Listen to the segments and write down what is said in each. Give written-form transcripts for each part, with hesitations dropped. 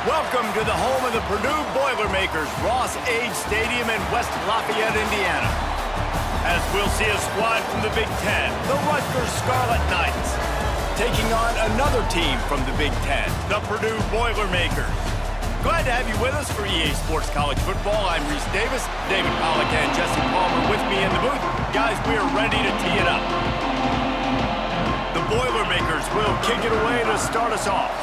Welcome to the home of the Purdue Boilermakers, Ross Age Stadium in West Lafayette, Indiana. As we'll see a squad from the Big Ten, the Rutgers Scarlet Knights, taking on another team from the Big Ten, the Purdue Boilermakers. Glad to have you with us for EA Sports College Football. I'm Reese Davis, David Pollack and Jesse Palmer with me in the booth. Guys, we are ready to tee it up. The Boilermakers will kick it away to start us off.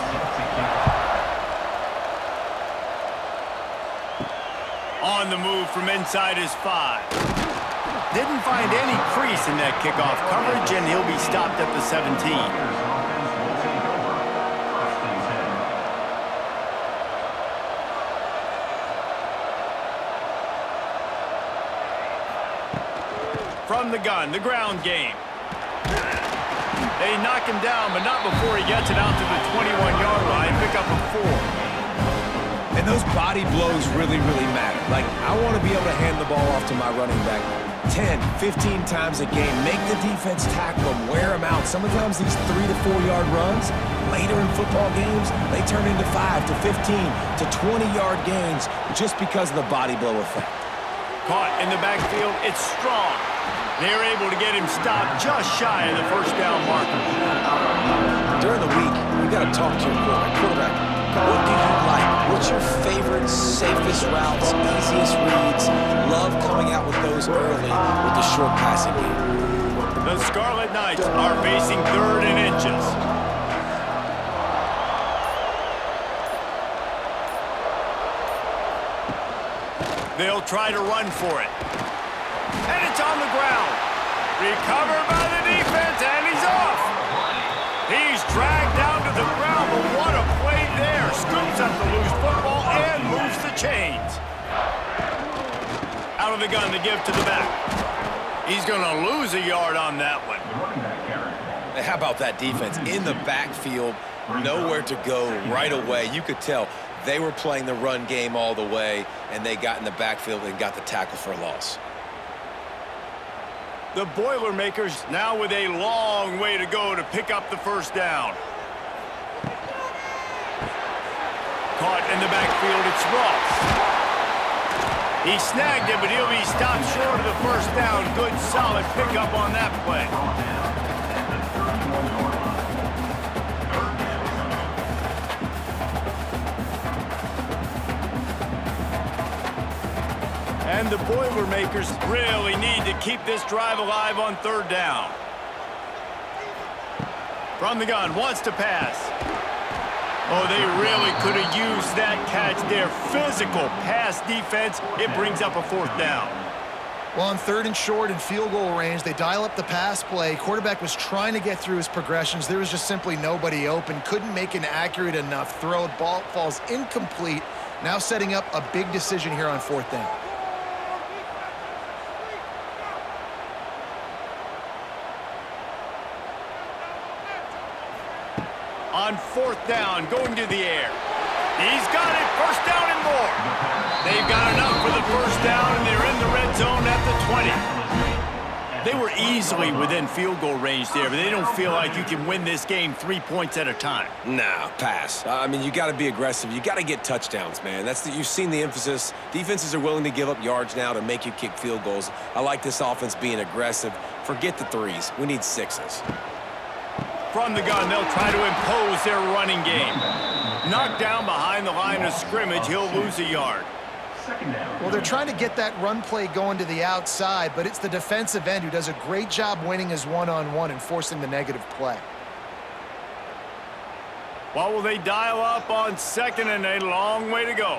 On the move from inside his 5. Didn't find any crease in that kickoff coverage, and he'll be stopped at the 17. From the gun, the ground game. They knock him down, but not before he gets it out to the 21-yard line. Pick up a 4. And those body blows really matter. Like, I want to be able to hand the ball off to my running back 10, 15 times a game. Make the defense tackle them, wear them out. Sometimes these 3 to 4 yard runs, later in football games, they turn into 5 to 15 to 20-yard gains just because of the body blow effect. Caught in the backfield, it's Strong. They're able to get him stopped just shy of the first down marker. During the week, you got to talk to your quarterback. What do you like? What's your favorite, safest routes, easiest reads? Love coming out with those early with the short passing game. The Scarlet Knights are facing 3rd and inches. They'll try to run for it. And it's on the ground. Recovered by the defense, and he's off. He's dragged down to the ground, but what a play there. Scoops up the loose football and moves the chains. Out of the gun to give to the back. He's going to lose a yard on that one. How about that defense? In the backfield, nowhere to go right away. You could tell they were playing the run game all the way, and they got in the backfield and got the tackle for a loss. The Boilermakers now with a long way to go to pick up the first down. Caught in the backfield, it's Ross. He snagged it, but he'll be stopped short of the first down. Good, solid pickup on that play. And the Boilermakers really need to keep this drive alive on 3rd down. From the gun, wants to pass. Oh, they really could have used that catch there. Physical pass defense. It brings up a 4th down. Well, on 3rd and short and field goal range, they dial up the pass play. Quarterback was trying to get through his progressions. There was just simply nobody open. Couldn't make an accurate enough throw. Ball falls incomplete. Now setting up a big decision here on 4th down. On 4th down, going to the air. He's got it, 1st down and more. They've got enough for the 1st down, and they're in the red zone at the 20. They were easily within field goal range there, but they don't feel like you can win this game 3 points at a time. Nah, pass. I mean, you got to be aggressive. You got to get touchdowns, man. You've seen the emphasis. Defenses are willing to give up yards now to make you kick field goals. I like this offense being aggressive. Forget the 3s. We need 6s. From the gun, they'll try to impose their running game. Knocked down behind the line of scrimmage, he'll lose a yard. Well, they're trying to get that run play going to the outside, but it's the defensive end who does a great job winning his one-on-one and forcing the negative play. What will they dial up on 2nd and a long way to go?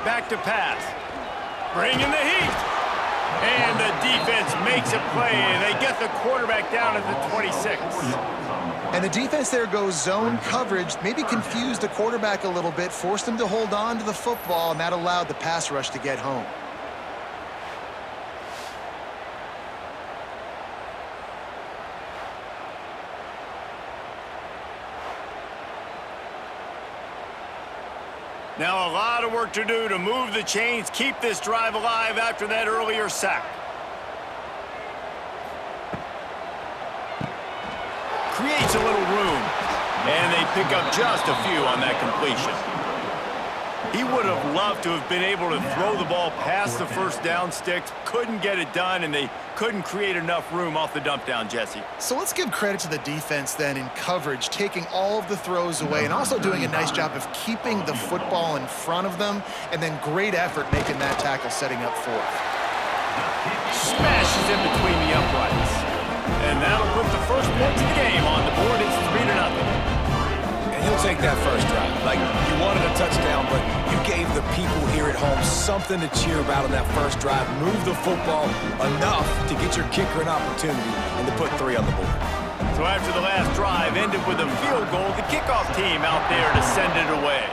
Back to pass. Bringing the heat. And the defense makes a play, and they get the quarterback down at the 26. And the defense there goes zone coverage, maybe confused the quarterback a little bit, forced him to hold on to the football, and that allowed the pass rush to get home. Now a lot of work to do to move the chains, keep this drive alive after that earlier sack. Creates a little room. pick up just a few on that completion. He would have loved to have been able to throw the ball past the first down sticks, couldn't get it done, and they couldn't create enough room off the dump down, Jesse. So let's give credit to the defense then in coverage, taking all of the throws away and also doing a nice job of keeping the football in front of them, and then great effort making that tackle setting up fourth. Smashes in between the uprights. And that'll put the first points of the game on the board. It's 3-0. He'll take that first drive. Like, you wanted a touchdown, but you gave the people here at home something to cheer about on that first drive. Move the football enough to get your kicker an opportunity and to put 3 on the board. So after the last drive ended with a field goal, the kickoff team out there to send it away.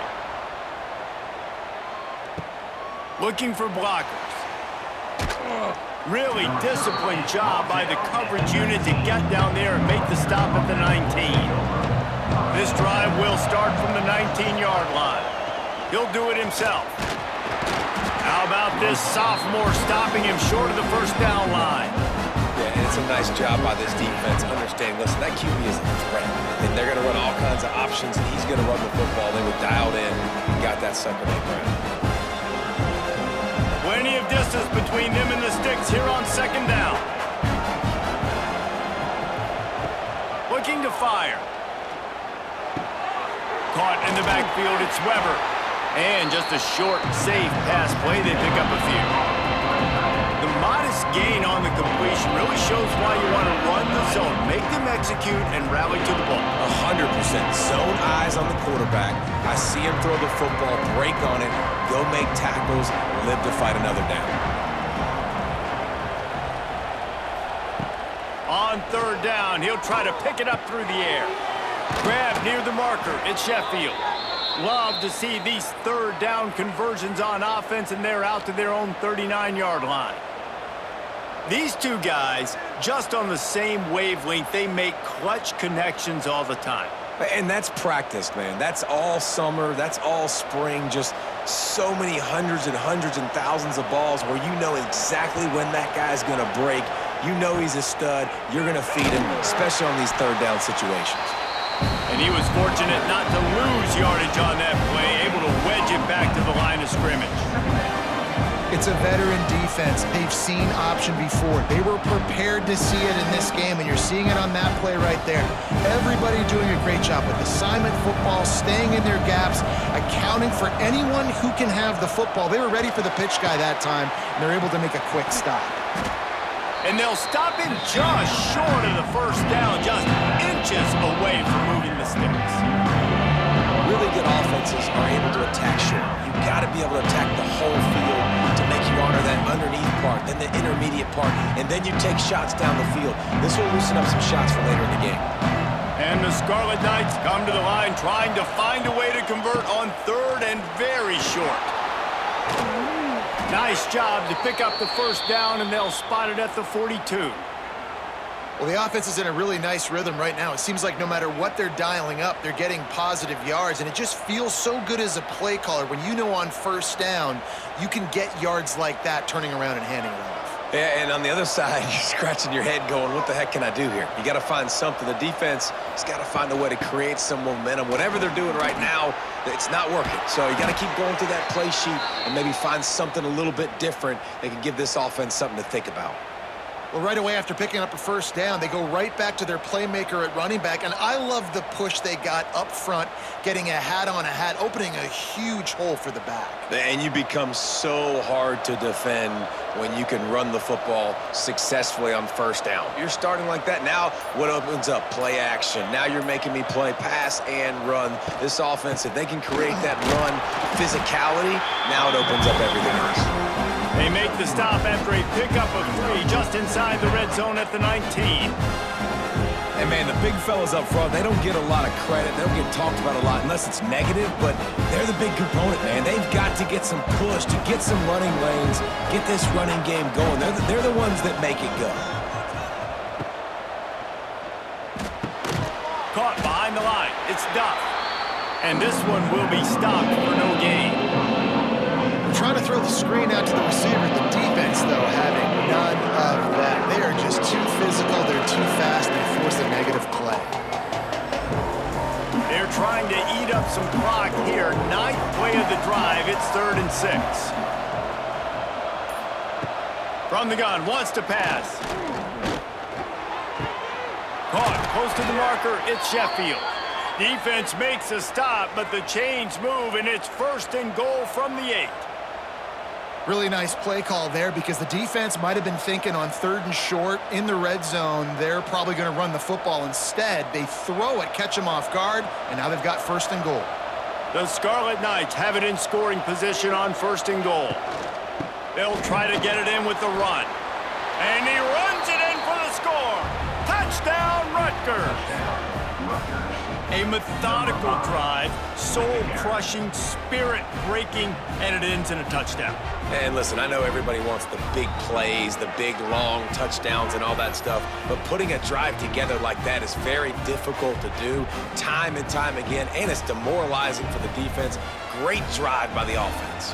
Looking for blockers. Really disciplined job by the coverage unit to get down there and make the stop at the 19. This drive will start from the 19-yard line. He'll do it himself. How about this sophomore stopping him short of the first down line? Yeah, and it's a nice job by this defense. Understand, listen, that QB is a threat. And they're going to run all kinds of options, and he's going to run the football. They were dialed in and got that sucker to the ground. Plenty of distance between them and the sticks here on second down. Looking to fire. Caught in the backfield, it's Weber. And just a short, safe pass play, they pick up a few. The modest gain on the completion really shows why you want to run the zone. Make them execute and rally to the ball. 100%. Zone eyes on the quarterback. I see him throw the football, break on it, go make tackles, live to fight another down. On third down, he'll try to pick it up through the air. Grab near the marker. It's Sheffield. Love to see these third down conversions on offense, and they're out to their own 39-yard line. These two guys, just on the same wavelength, they make clutch connections all the time. And that's practice, man. That's all summer. That's all spring. Just so many hundreds and thousands of balls where you know exactly when that guy's going to break. You know he's a stud. You're going to feed him, especially on these third down situations. And he was fortunate not to lose yardage on that play, able to wedge it back to the line of scrimmage. It's a veteran defense. They've seen option before. They were prepared to see it in this game, and you're seeing it on that play right there. Everybody doing a great job with assignment football, staying in their gaps, accounting for anyone who can have the football. They were ready for the pitch guy that time, and they're able to make a quick stop. And they'll stop him just short of the first down, just inches away from moving the sticks. Really good offenses are able to attack short. You've got to be able to attack the whole field to make you honor that underneath part, then the intermediate part, and then you take shots down the field. This will loosen up some shots for later in the game. And the Scarlet Knights come to the line trying to find a way to convert on third and very short. Nice job to pick up the first down, and they'll spot it at the 42. Well, the offense is in a really nice rhythm right now. It seems like no matter what they're dialing up, they're getting positive yards, and it just feels so good as a play caller when you know on first down you can get yards like that turning around and handing it off. Yeah, and on the other side, you're scratching your head going, what the heck can I do here? You got to find something. The defense has got to find a way to create some momentum. Whatever they're doing right now, it's not working. So you got to keep going through that play sheet and maybe find something a little bit different that can give this offense something to think about. Well, right away after picking up a first down, they go right back to their playmaker at running back, and I love the push they got up front, getting a hat on a hat, opening a huge hole for the back. And you become so hard to defend when you can run the football successfully on first down. You're starting like that. Now what opens up? Play action. Now you're making me play pass and run. This offense, if they can create that run physicality, now it opens up everything else. They make the stop after a pickup of 3 just inside the red zone at the 19. And, man, the big fellas up front, they don't get a lot of credit. They don't get talked about a lot unless it's negative, but they're the big component, man. They've got to get some push, to get some running lanes, get this running game going. They're the ones that make it go. Caught behind the line. It's Duff. And this one will be stopped for no gain. Trying to throw the screen out to the receiver. The defense, though, having none of that. They are just too physical. They're too fast. They force a negative play. They're They're trying to eat up some clock here. Ninth play of the drive. It's 3rd and 6. From the gun, wants to pass. Caught, close to the marker, it's Sheffield. Defense makes a stop, but the chains move, and it's 1st and goal from the 8. Really nice play call there because the defense might have been thinking on 3rd and short in the red zone. They're probably going to run the football instead. They throw it, catch them off guard, and now they've got 1st and goal. The Scarlet Knights have it in scoring position on 1st and goal. They'll try to get it in with the run. And he runs it in for the score. Touchdown, Rutgers. A methodical drive, soul-crushing, spirit-breaking, and it ends in a touchdown. And listen, I know everybody wants the big plays, the big, long touchdowns and all that stuff, but putting a drive together like that is very difficult to do time and time again, and it's demoralizing for the defense. Great drive by the offense.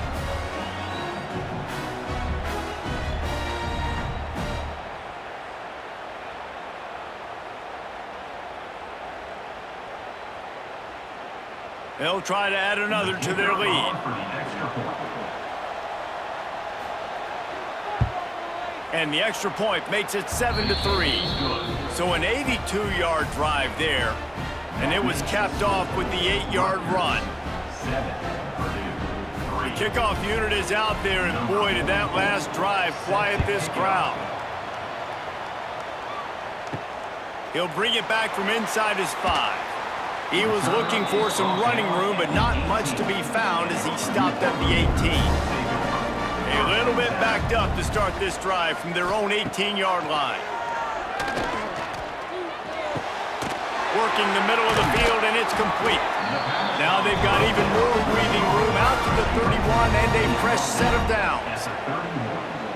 They'll try to add another to their lead. And the extra point makes it 7-3. So an 82-yard drive there, and it was capped off with the 8-yard run. The kickoff unit is out there, and boy, did that last drive quiet this crowd. He'll bring it back from inside his 5. He was looking for some running room, but not much to be found as he stopped at the 18. A little bit backed up to start this drive from their own 18-yard line. Working the middle of the field, and it's complete. Now they've got even more breathing room out to the 31 and a fresh set of downs.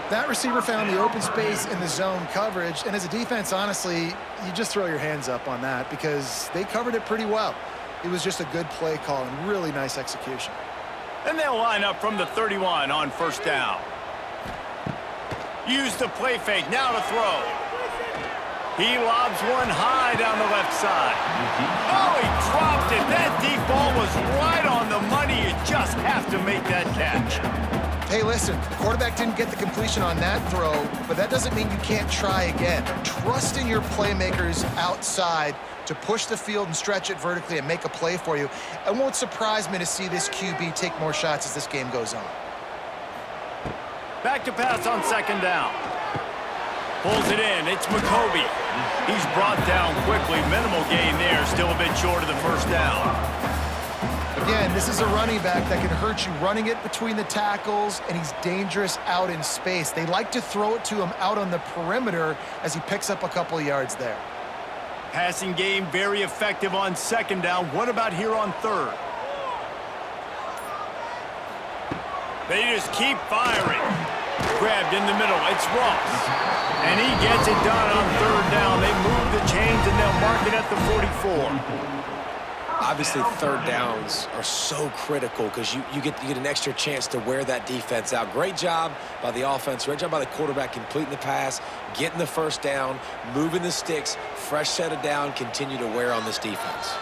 That receiver found the open space in the zone coverage, and as a defense, honestly, you just throw your hands up on that because they covered it pretty well. It was just a good play call and really nice execution. And they'll line up from the 31 on 1st down. Use the play fake, now to throw. He lobs one high down the left side. Oh, he dropped it. That deep ball was right on the money. You just have to make that catch. Hey, listen, the quarterback didn't get the completion on that throw, but that doesn't mean you can't try again. Trust in your playmakers outside to push the field and stretch it vertically and make a play for you. It won't surprise me to see this QB take more shots as this game goes on. Back to pass on 2nd down. Pulls it in. It's McCoby. He's brought down quickly. Minimal gain there. Still a bit short of the 1st down. Again, this is a running back that can hurt you running it between the tackles, and he's dangerous out in space. They like to throw it to him out on the perimeter as he picks up a couple of yards there. Passing game very effective on 2nd down. What about here on 3rd? They just keep firing. Grabbed in the middle. It's Ross. And he gets it done on 3rd down. They move the chains, and they'll mark it at the 44. Obviously, 3rd downs are so critical because you get an extra chance to wear that defense out. Great job by the offense. Great job by the quarterback completing the pass, getting the 1st down, moving the sticks, fresh set of down, continue to wear on this defense.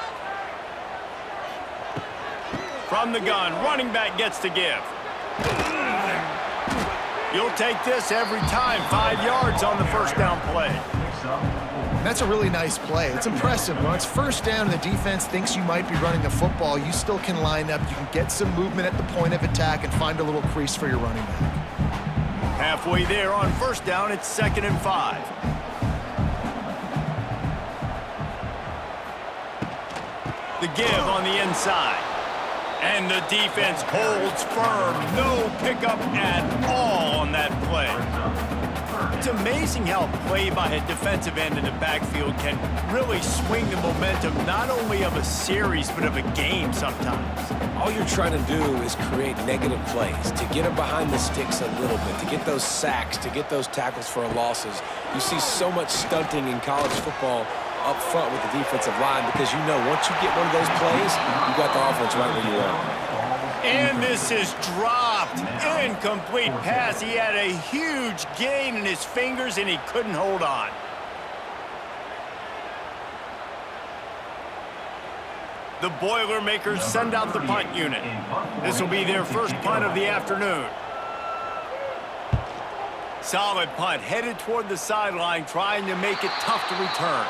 From the gun, running back gets to give. You'll take this every time. 5 yards on the 1st down play. That's a really nice play. It's impressive. When it's 1st down and the defense thinks you might be running the football, you still can line up. You can get some movement at the point of attack and find a little crease for your running back. Halfway there on 1st down, it's 2nd and 5. The give on the inside. And the defense holds firm. No pickup at all on that play. It's amazing how a play by a defensive end in the backfield can really swing the momentum not only of a series but of a game sometimes. All you're trying to do is create negative plays, to get them behind the sticks a little bit, to get those sacks, to get those tackles for losses. You see so much stunting in college football up front with the defensive line because you know once you get one of those plays, you got the offense right where you are. And this is dropped. Incomplete pass. He had a huge gain in his fingers, and he couldn't hold on. The Boilermakers send out the punt unit. This will be their first punt of the afternoon. Solid punt, headed toward the sideline, trying to make it tough to return.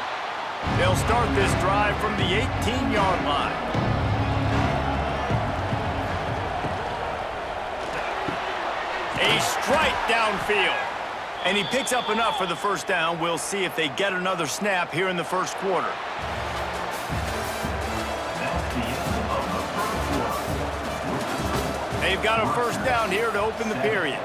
They'll start this drive from the 18-yard line. A strike downfield. And he picks up enough for the first down. We'll see if they get another snap here in the first quarter. They've got a first down here to open the period.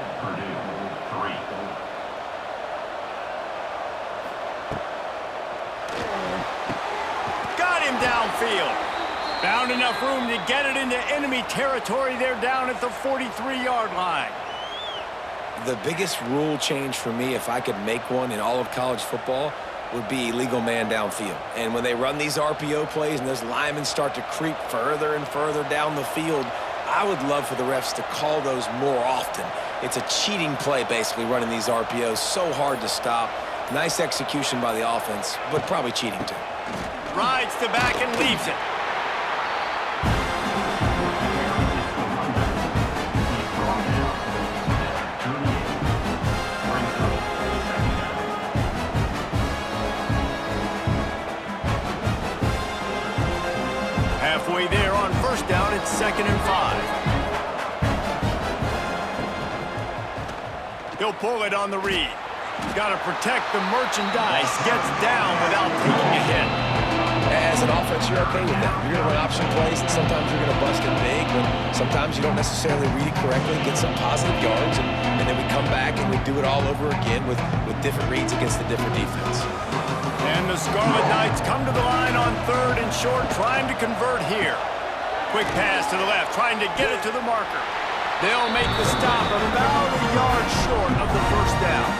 Got him downfield. Found enough room to get it into enemy territory. They're down at the 43-yard line. The biggest rule change for me, if I could make one in all of college football, would be illegal man downfield. And when they run these RPO plays and those linemen start to creep further and further down the field, I would love for the refs to call those more often. It's a cheating play, basically, running these RPOs. So hard to stop. Nice execution by the offense, but probably cheating too. Rides the back and leaves it. Halfway there on first down, it's 2nd and 5. He'll pull it on the read. Got to protect the merchandise. Gets down without taking a hit. As an offense, you're okay with that. You're going to run option plays, and sometimes you're going to bust it big, but sometimes you don't necessarily read it correctly, get some positive yards, and then we come back and we do it all over again with different reads against the different defense. And the Scarlet Knights come to the line on 3rd and short, trying to convert here. Quick pass to the left, trying to get it to the marker. They'll make the stop about a yard short of the first down.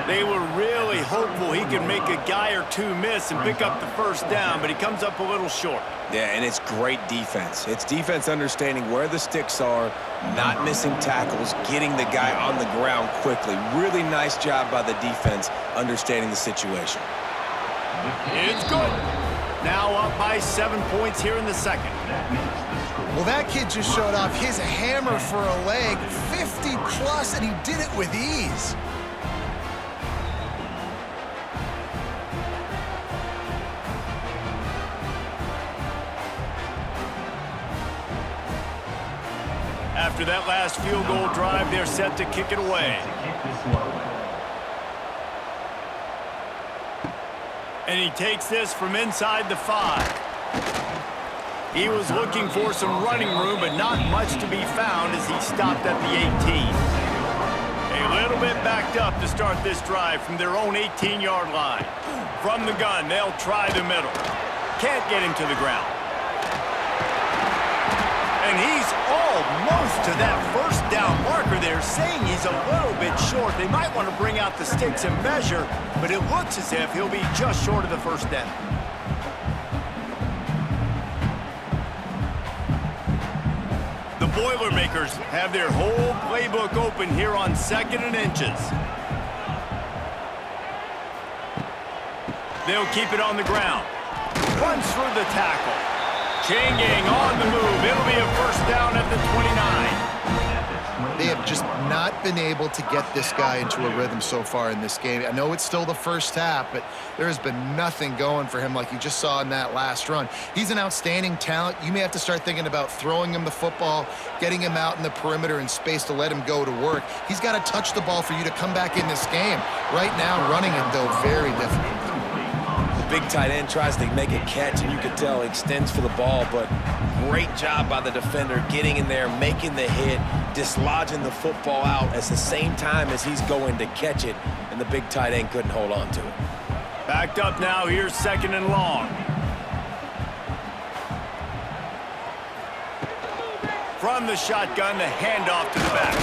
They were really hopeful he could make a guy or two miss and pick up the first down, but he comes up a little short. Yeah, and it's great defense. It's defense understanding where the sticks are, not missing tackles, getting the guy on the ground quickly. Really nice job by the defense understanding the situation. It's good. Now up by 7 points here in the second. Well, that kid just showed off his hammer for a leg, 50+, and he did it with ease. After that last field goal drive, they're set to kick it away. And he takes this from inside the 5. He was looking for some running room, but not much to be found as he stopped at the 18. A little bit backed up to start this drive from their own 18-yard line. From the gun, they'll try the middle. Can't get him to the ground. And he's almost to that first down marker there, saying he's a little bit short. They might want to bring out the sticks and measure, but it looks as if he'll be just short of the first down. The Boilermakers have their whole playbook open here on 2nd and inches. They'll keep it on the ground. Runs through the tackle. Chain gang on the move. It'll be a first down at the 29. They have just not been able to get this guy into a rhythm so far in this game. I know it's still the first half, but there has been nothing going for him like you just saw in that last run. He's an outstanding talent. You may have to start thinking about throwing him the football, getting him out in the perimeter in space to let him go to work. He's got to touch the ball for you to come back in this game. Right now, running him, though, very difficult. Big tight end tries to make a catch, and you can tell he extends for the ball, but great job by the defender getting in there, making the hit, dislodging the football out at the same time as he's going to catch it, and the big tight end couldn't hold on to it. Backed up now, here's 2nd and long. From the shotgun, the handoff to the back.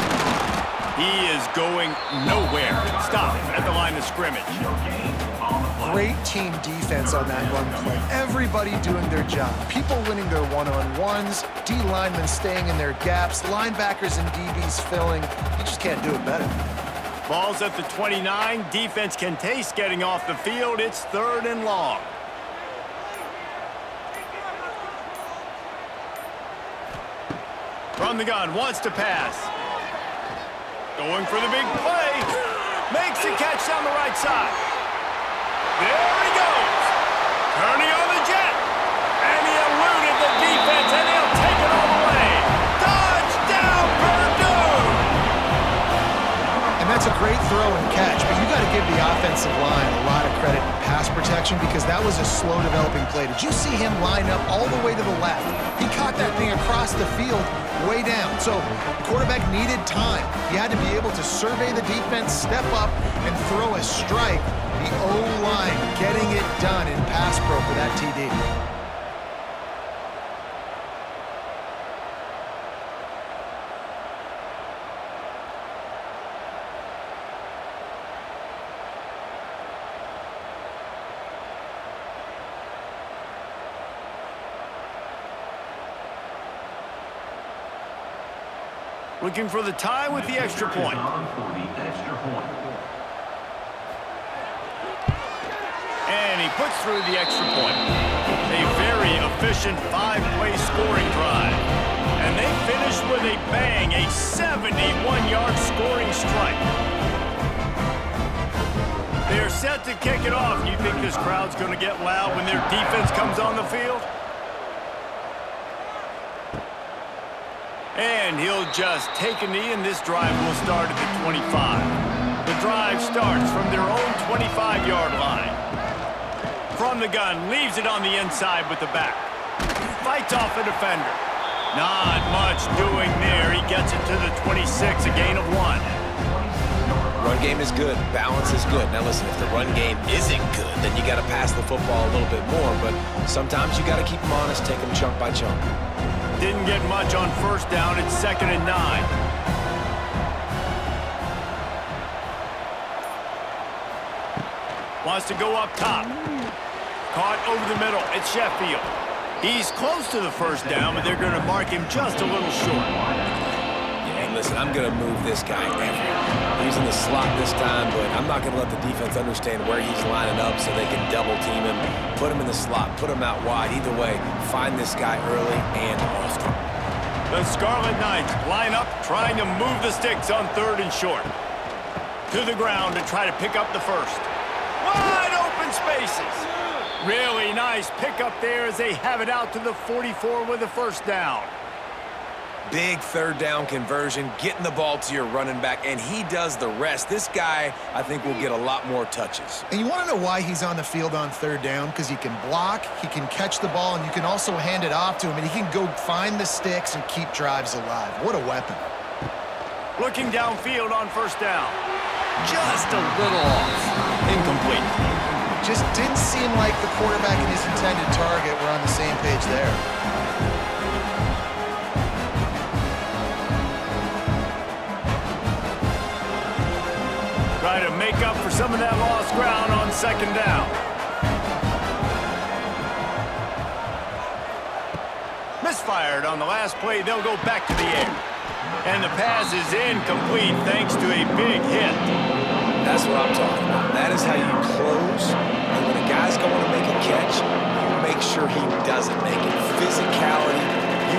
He is going nowhere. Stop at the line of scrimmage. Great team defense on that run play. Everybody doing their job. People winning their one-on-ones, D linemen staying in their gaps, linebackers and DBs filling. You just can't do it better. Ball's at the 29. Defense can taste getting off the field. It's 3rd and long. From the gun, wants to pass. Going for the big play. Makes the catch down the right side. There he goes. Turning on the jet. And he eluded the defense, and he'll take it all the way. Touchdown, Purdue! And that's a great throw and catch, but you got to give the offensive line a lot of credit in pass protection because that was a slow developing play. Did you see him line up all the way to the left? He caught that thing across the field way down. So the quarterback needed time. He had to be able to survey the defense, step up, and throw a strike. The O-line getting it done in pass pro for that TD. Looking for the tie with the extra point. And he puts through the extra point. A very efficient 5-play scoring drive. And they finished with a bang, a 71-yard scoring strike. They're set to kick it off. You think this crowd's going to get loud when their defense comes on the field? And he'll just take a knee, and this drive will start at the 25. The drive starts from their own 25-yard line. From the gun, leaves it on the inside with the back. Fights off a defender. Not much doing there. He gets it to the 26, a gain of 1. Run game is good. Balance is good. Now listen, if the run game isn't good, then you got to pass the football a little bit more. But sometimes you got to keep them honest, take them chunk by chunk. Didn't get much on first down. It's 2nd and 9. Wants to go up top. Caught over the middle. It's Sheffield. He's close to the first down, but they're going to mark him just a little short. Yeah, and listen, I'm going to move this guy everywhere. He's in the slot this time, but I'm not going to let the defense understand where he's lining up so they can double team him, put him in the slot, put him out wide. Either way, find this guy early and often. The Scarlet Knights line up, trying to move the sticks on 3rd and short. To the ground to try to pick up the first. Wide open spaces. Really nice pickup there as they have it out to the 44 with a first down. Big 3rd down conversion, getting the ball to your running back, and he does the rest. This guy, I think, will get a lot more touches. And you want to know why he's on the field on 3rd down? Because he can block, he can catch the ball, and you can also hand it off to him, and he can go find the sticks and keep drives alive. What a weapon. Looking downfield on first down. Just a little off. Incomplete. Just didn't seem like the quarterback and his intended target were on the same page there. Try to make up for some of that lost ground on 2nd down. Misfired on the last play. They'll go back to the air. And the pass is incomplete thanks to a big hit. That's what I'm talking about. That is how you close. And when a guy's going to make a catch, you make sure he doesn't make it. Physicality,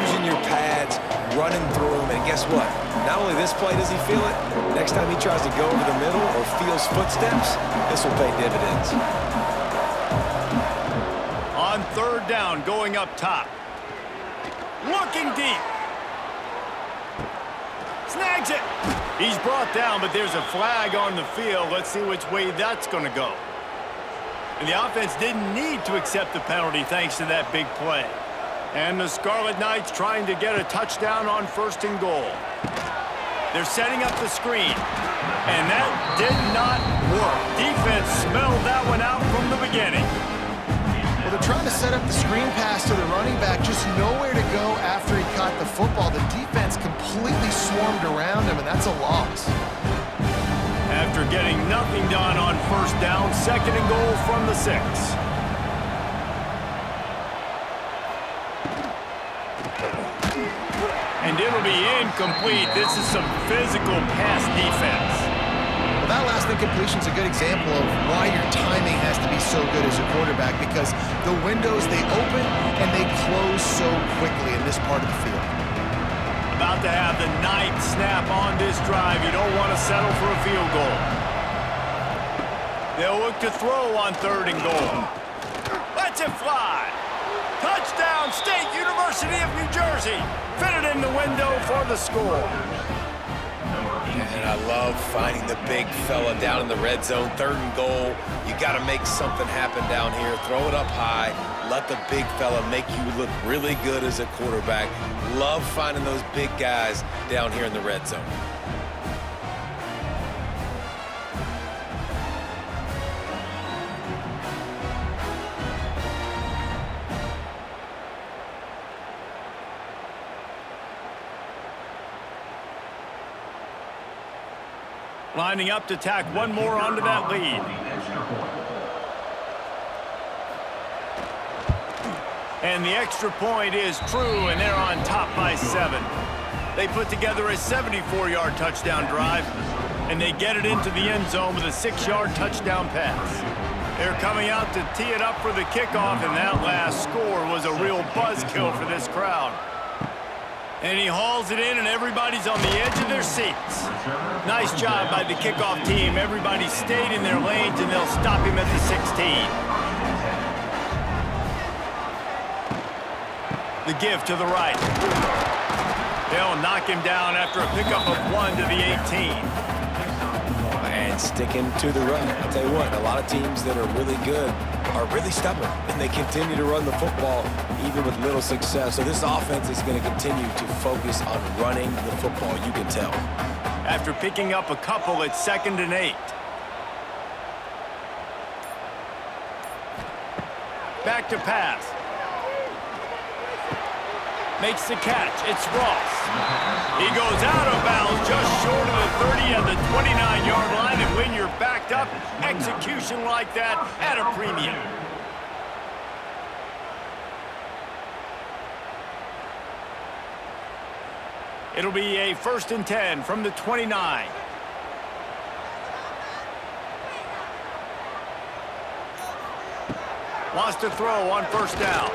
using your pads, running through him. And guess what? Not only this play does he feel it, next time he tries to go over the middle or feels footsteps, this will pay dividends. On 3rd down, going up top. Looking deep. Snags it. He's brought down, but there's a flag on the field. Let's see which way that's going to go. And the offense didn't need to accept the penalty thanks to that big play. And the Scarlet Knights trying to get a touchdown on 1st and goal. They're setting up the screen. And that did not work. Defense smelled that one out from the beginning. Well, they're trying to set up the screen pass to the running back, just nowhere to go after he caught the football. The defense completely swarmed around him, and that's a loss. After getting nothing done on 1st down, 2nd and goal from the 6. And it'll be incomplete. This is some physical pass defense. Well, that last incompletion is a good example of why your timing has to be so good as a quarterback, because the windows, they open and they close so quickly in this part of the field. about to have the ninth snap on this drive. You don't want to settle for a field goal. They'll look to throw on 3rd and goal. Lets it fly. Touchdown, State University of New Jersey. Fitted in the window for the score. And I love finding the big fella down in the red zone. 3rd and goal. You got to make something happen down here. Throw it up high. Let the big fella make you look really good as a quarterback. Love finding those big guys down here in the red zone. Lining up to tack one more onto that lead. And the extra point is true, and they're on top by 7. They put together a 74-yard touchdown drive, and they get it into the end zone with a 6-yard touchdown pass. They're coming out to tee it up for the kickoff, and that last score was a real buzzkill for this crowd. And he hauls it in, and everybody's on the edge of their seats. Nice job by the kickoff team. Everybody stayed in their lanes, and they'll stop him at the 16. The give to the right. They'll knock him down after a pickup of 1 to the 18. And sticking to the run. I'll tell you what, a lot of teams that are really good are really stubborn, and they continue to run the football even with little success. So this offense is going to continue to focus on running the football, you can tell. After picking up a couple, it's 2nd and 8. Back to pass. Makes the catch. It's Ross. He goes out of bounds just short of the 30 at the 29-yard line, and when you're backed up, execution like that at a premium. It'll be a 1st and 10 from the 29. Wants to throw on 1st down.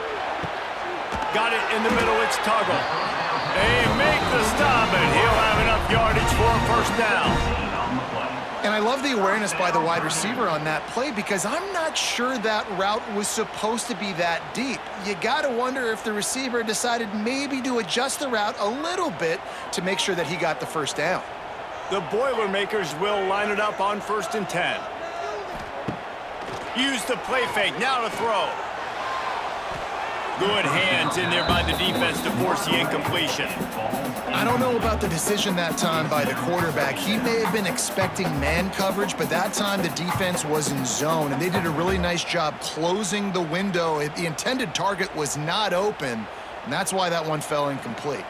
Got it in the middle, it's Tuggle. They make the stop, and he'll have enough yardage for a 1st down. And I love the awareness by the wide receiver on that play, because I'm not sure that route was supposed to be that deep. You got to wonder if the receiver decided maybe to adjust the route a little bit to make sure that he got the 1st down. The Boilermakers will line it up on 1st and 10. Use the play fake, now to throw. Good hands in there by the defense to force the incompletion. I don't know about the decision that time by the quarterback. He may have been expecting man coverage, but that time the defense was in zone, and they did a really nice job closing the window. The intended target was not open, and that's why that one fell incomplete.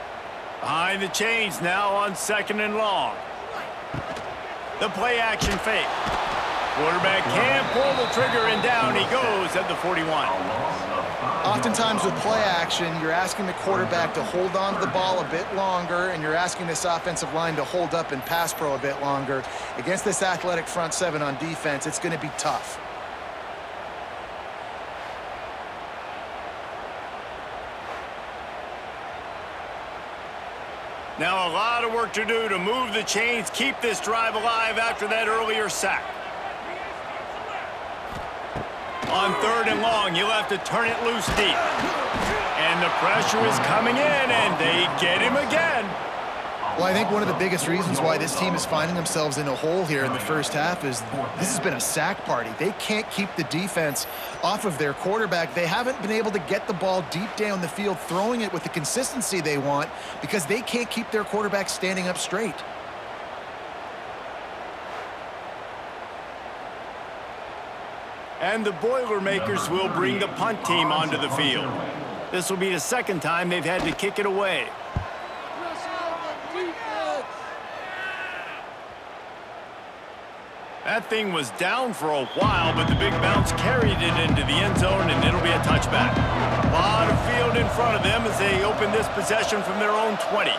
Behind the chains now on 2nd and long. The play action fake. Quarterback can't pull the trigger, and down he goes at the 41. Oftentimes with play action, you're asking the quarterback to hold on to the ball a bit longer, and you're asking this offensive line to hold up in pass pro a bit longer. Against this athletic front 7 on defense, it's going to be tough. Now a lot of work to do to move the chains, keep this drive alive after that earlier sack. On 3rd and long, you'll have to turn it loose deep. And the pressure is coming in, and they get him again. Well, I think one of the biggest reasons why this team is finding themselves in a hole here in the 1st half is this has been a sack party. They can't keep the defense off of their quarterback. They haven't been able to get the ball deep down the field, throwing it with the consistency they want, because they can't keep their quarterback standing up straight. And the Boilermakers will bring the punt team onto the field. This will be the 2nd time they've had to kick it away. That thing was down for a while, but the big bounce carried it into the end zone, and it'll be a touchback. A lot of field in front of them as they open this possession from their own 20.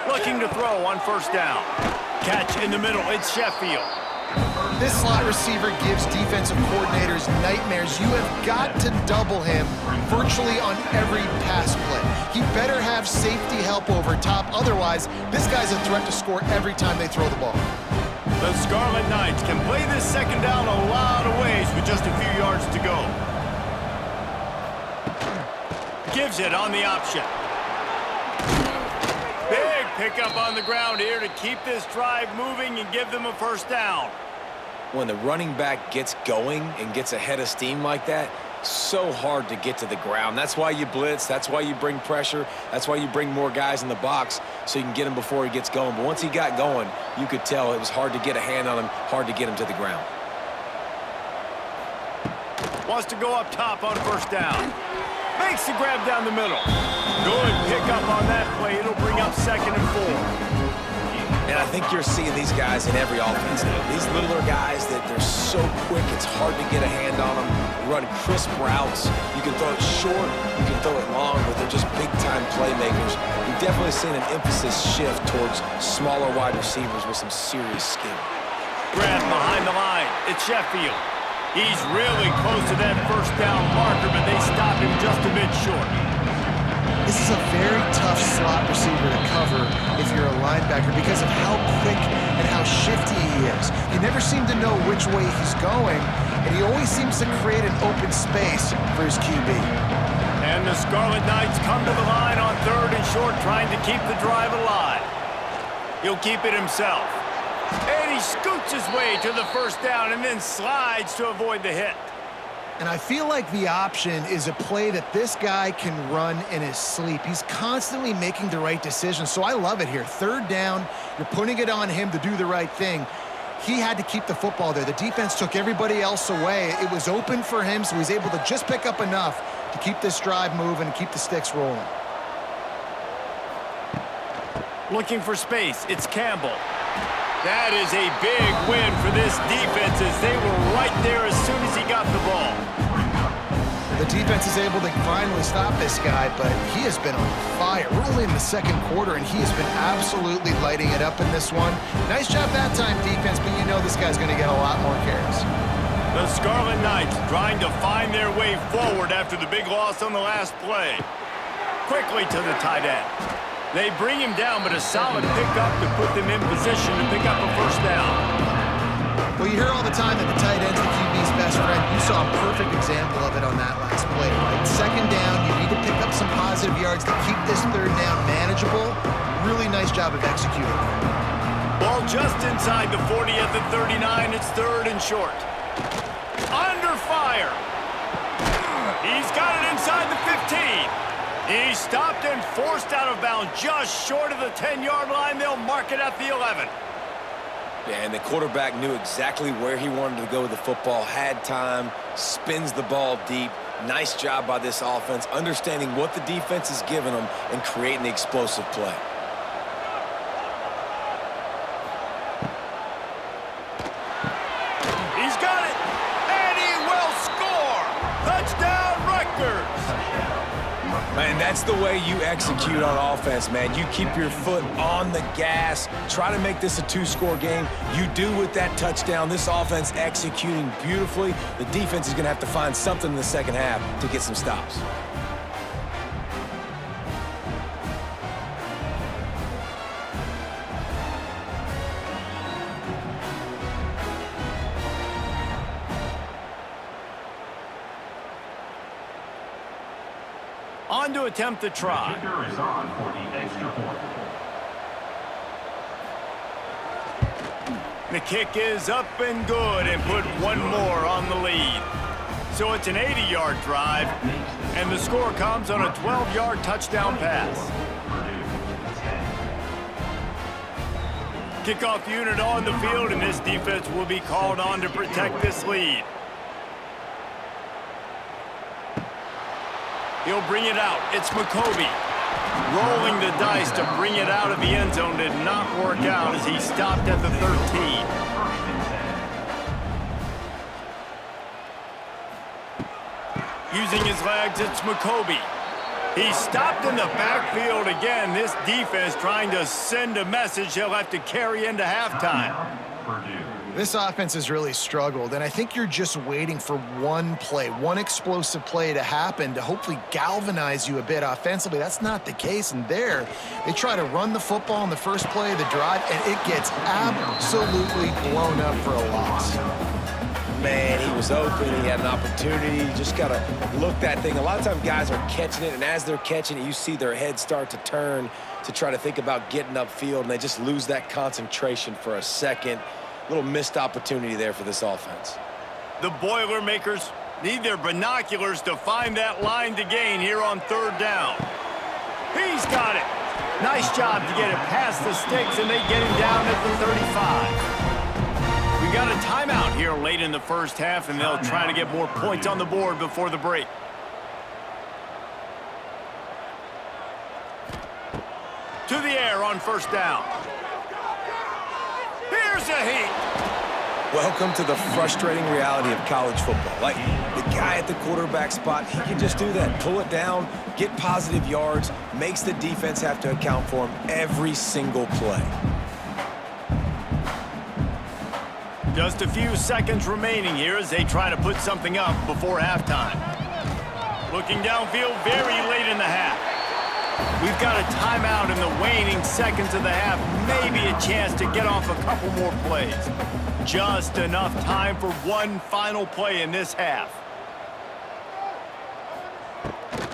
Looking to throw on 1st down. Catch in the middle, it's Sheffield. This slot receiver gives defensive coordinators nightmares. You have got to double him virtually on every pass play. he better have safety help over top. Otherwise, this guy's a threat to score every time they throw the ball. The Scarlet Knights can play this second down a lot of ways with just a few yards to go. Gives it on the option. Big pickup on the ground here to keep this drive moving and give them a first down. When the running back gets going and gets ahead of steam like that, so hard to get to the ground. That's why you blitz. That's why you bring pressure. That's why you bring more guys in the box so you can get him before he gets going. But once he got going, you could tell it was hard to get a hand on him, hard to get him to the ground. Wants to go up top on first down. Makes the grab down the middle. Good pickup on that play. It'll bring up 2nd and 4. And I think you're seeing these guys in every offense now. These littler guys, that they're so quick, it's hard to get a hand on them. Run crisp routes. You can throw it short, you can throw it long, but they're just big-time playmakers. We've definitely seen an emphasis shift towards smaller wide receivers with some serious skill. Grab behind the line. It's Sheffield. He's really close to that first down marker, but they stop him just a bit short. This is a very tough slot receiver to cover if you're a linebacker because of how quick and how shifty he is. You never seem to know which way he's going, and he always seems to create an open space for his QB. And the Scarlet Knights come to the line on 3rd and short, trying to keep the drive alive. He'll keep it himself. And he scoots his way to the first down and then slides to avoid the hit. And I feel like the option is a play that this guy can run in his sleep. He's constantly making the right decision, so I love it here. 3rd down, you're putting it on him to do the right thing. He had to keep the football there. The defense took everybody else away. It was open for him, so he's able to just pick up enough to keep this drive moving and keep the sticks rolling. Looking for space, it's Campbell. That is a big win for this defense as they were right there as soon as he got the ball. The defense is able to finally stop this guy, but he has been on fire. We're only in the 2nd quarter, and he has been absolutely lighting it up in this one. Nice job that time, defense, but you know this guy's going to get a lot more carries. The Scarlet Knights trying to find their way forward after the big loss on the last play. Quickly to the tight end. They bring him down, but a solid pickup to put them in position to pick up a first down. Well, you hear all the time that the tight end's the QB's best friend. You saw a perfect example of it on that last play. Right? 2nd down, you need to pick up some positive yards to keep this 3rd down manageable. Really nice job of executing. Ball just inside the 40 at the 39. It's 3rd and short. Under fire. He's got it inside the 15. He stopped and forced out of bounds just short of the 10-yard line. They'll mark it at the 11. Yeah, and the quarterback knew exactly where he wanted to go with the football, had time, spins the ball deep. Nice job by this offense, understanding what the defense is giving them and creating the explosive play. He's got it, and he will score. Touchdown, Rutgers. Man, that's the way you execute on offense, man. You keep your foot on the gas, try to make this a 2-score game. You do with that touchdown. This offense executing beautifully. The defense is going to have to find something in the 2nd half to get some stops. On to attempt the try. The kick is up and good and put one more on the lead. So it's an 80-yard drive, and the score comes on a 12-yard touchdown pass. Kickoff unit on the field, and this defense will be called on to protect this lead. He'll bring it out. It's McCovey. Rolling the dice to bring it out of the end zone did not work out as he stopped at the 13. Using his legs, it's McCovey. He stopped in the backfield again. This defense trying to send a message he'll have to carry into halftime. This offense has really struggled, and I think you're just waiting for one play, one explosive play to happen to hopefully galvanize you a bit offensively. That's not the case, and there, they try to run the football in the first play of the drive, and it gets absolutely blown up for a loss. Man, he was open. He had an opportunity. You just got to look that thing. A lot of times guys are catching it, and as they're catching it, you see their head start to turn to try to think about getting upfield, and they just lose that concentration for a second. Little missed opportunity there for this offense. The Boilermakers need their binoculars to find that line to gain here on third down. He's got it. Nice job to get it past the sticks, and they get him down at the 35. We got a timeout here late in the first half, and they'll try to get more points on the board before the break. To the air on first down. Here's a heat. Welcome to the frustrating reality of college football. Like, the guy at the quarterback spot, he can just do that. Pull it down, get positive yards, makes the defense have to account for him every single play. Just a few seconds remaining here as they try to put something up before halftime. Looking downfield very late in the half. We've got a timeout in the waning seconds of the half. Maybe a chance to get off a couple more plays. Just enough time for one final play in this half.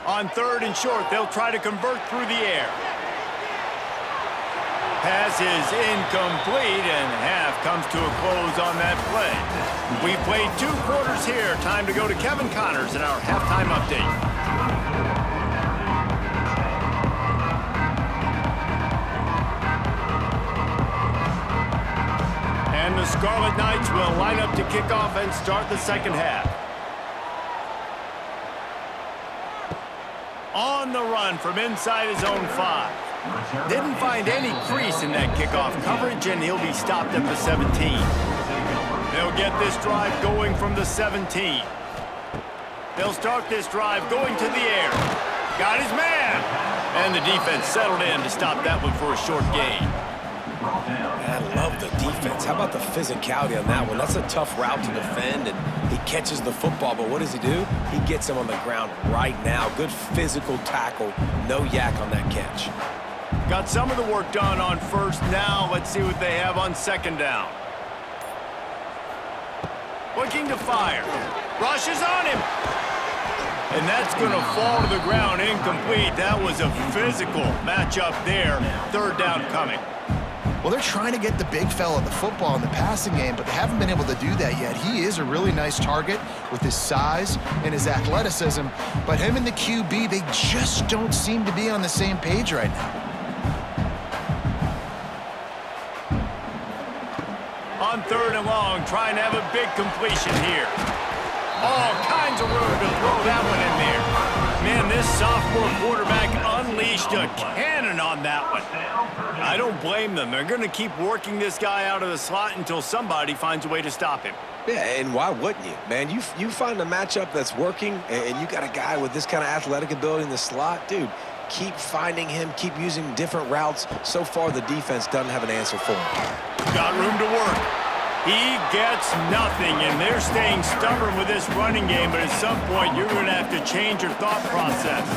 On third and short, they'll try to convert through the air. Pass is incomplete, and half comes to a close on that play. We've played 2 quarters here. Time to go to Kevin Connors in our halftime update. And the Scarlet Knights will line up to kick off and start the second half. On the run from inside his own 5. Didn't find any crease in that kickoff coverage, and he'll be stopped at the 17. They'll get this drive going from the 17. They'll start this drive going to the air. Got his man! And the defense settled in to stop that one for a short gain. I love the defense. How about the physicality on that one? That's a tough route to defend, and he catches the football, but what does he do? He gets him on the ground right now. Good physical tackle. No yak on that catch. Got some of the work done on first. Now let's see what they have on second down. Looking to fire. Rushes on him. And that's going to fall to the ground incomplete. That was a physical matchup there. Third down coming. Well, they're trying to get the big fella the football in the passing game, but they haven't been able to do that yet. He is a really nice target with his size and his athleticism, but him and the QB, they just don't seem to be on the same page right now. On third and long, trying to have a big completion here. All kinds of room to throw that one in there. Man, this sophomore quarterback unleashed a cannon on that one. I don't blame them. They're going to keep working this guy out of the slot until somebody finds a way to stop him. Yeah, and why wouldn't you? Man, you find a matchup that's working, and you got a guy with this kind of athletic ability in the slot, dude, keep finding him, keep using different routes. So far, the defense doesn't have an answer for him. Got room to work. He gets nothing, and they're staying stubborn with this running game, but at some point, you're going to have to change your thought process.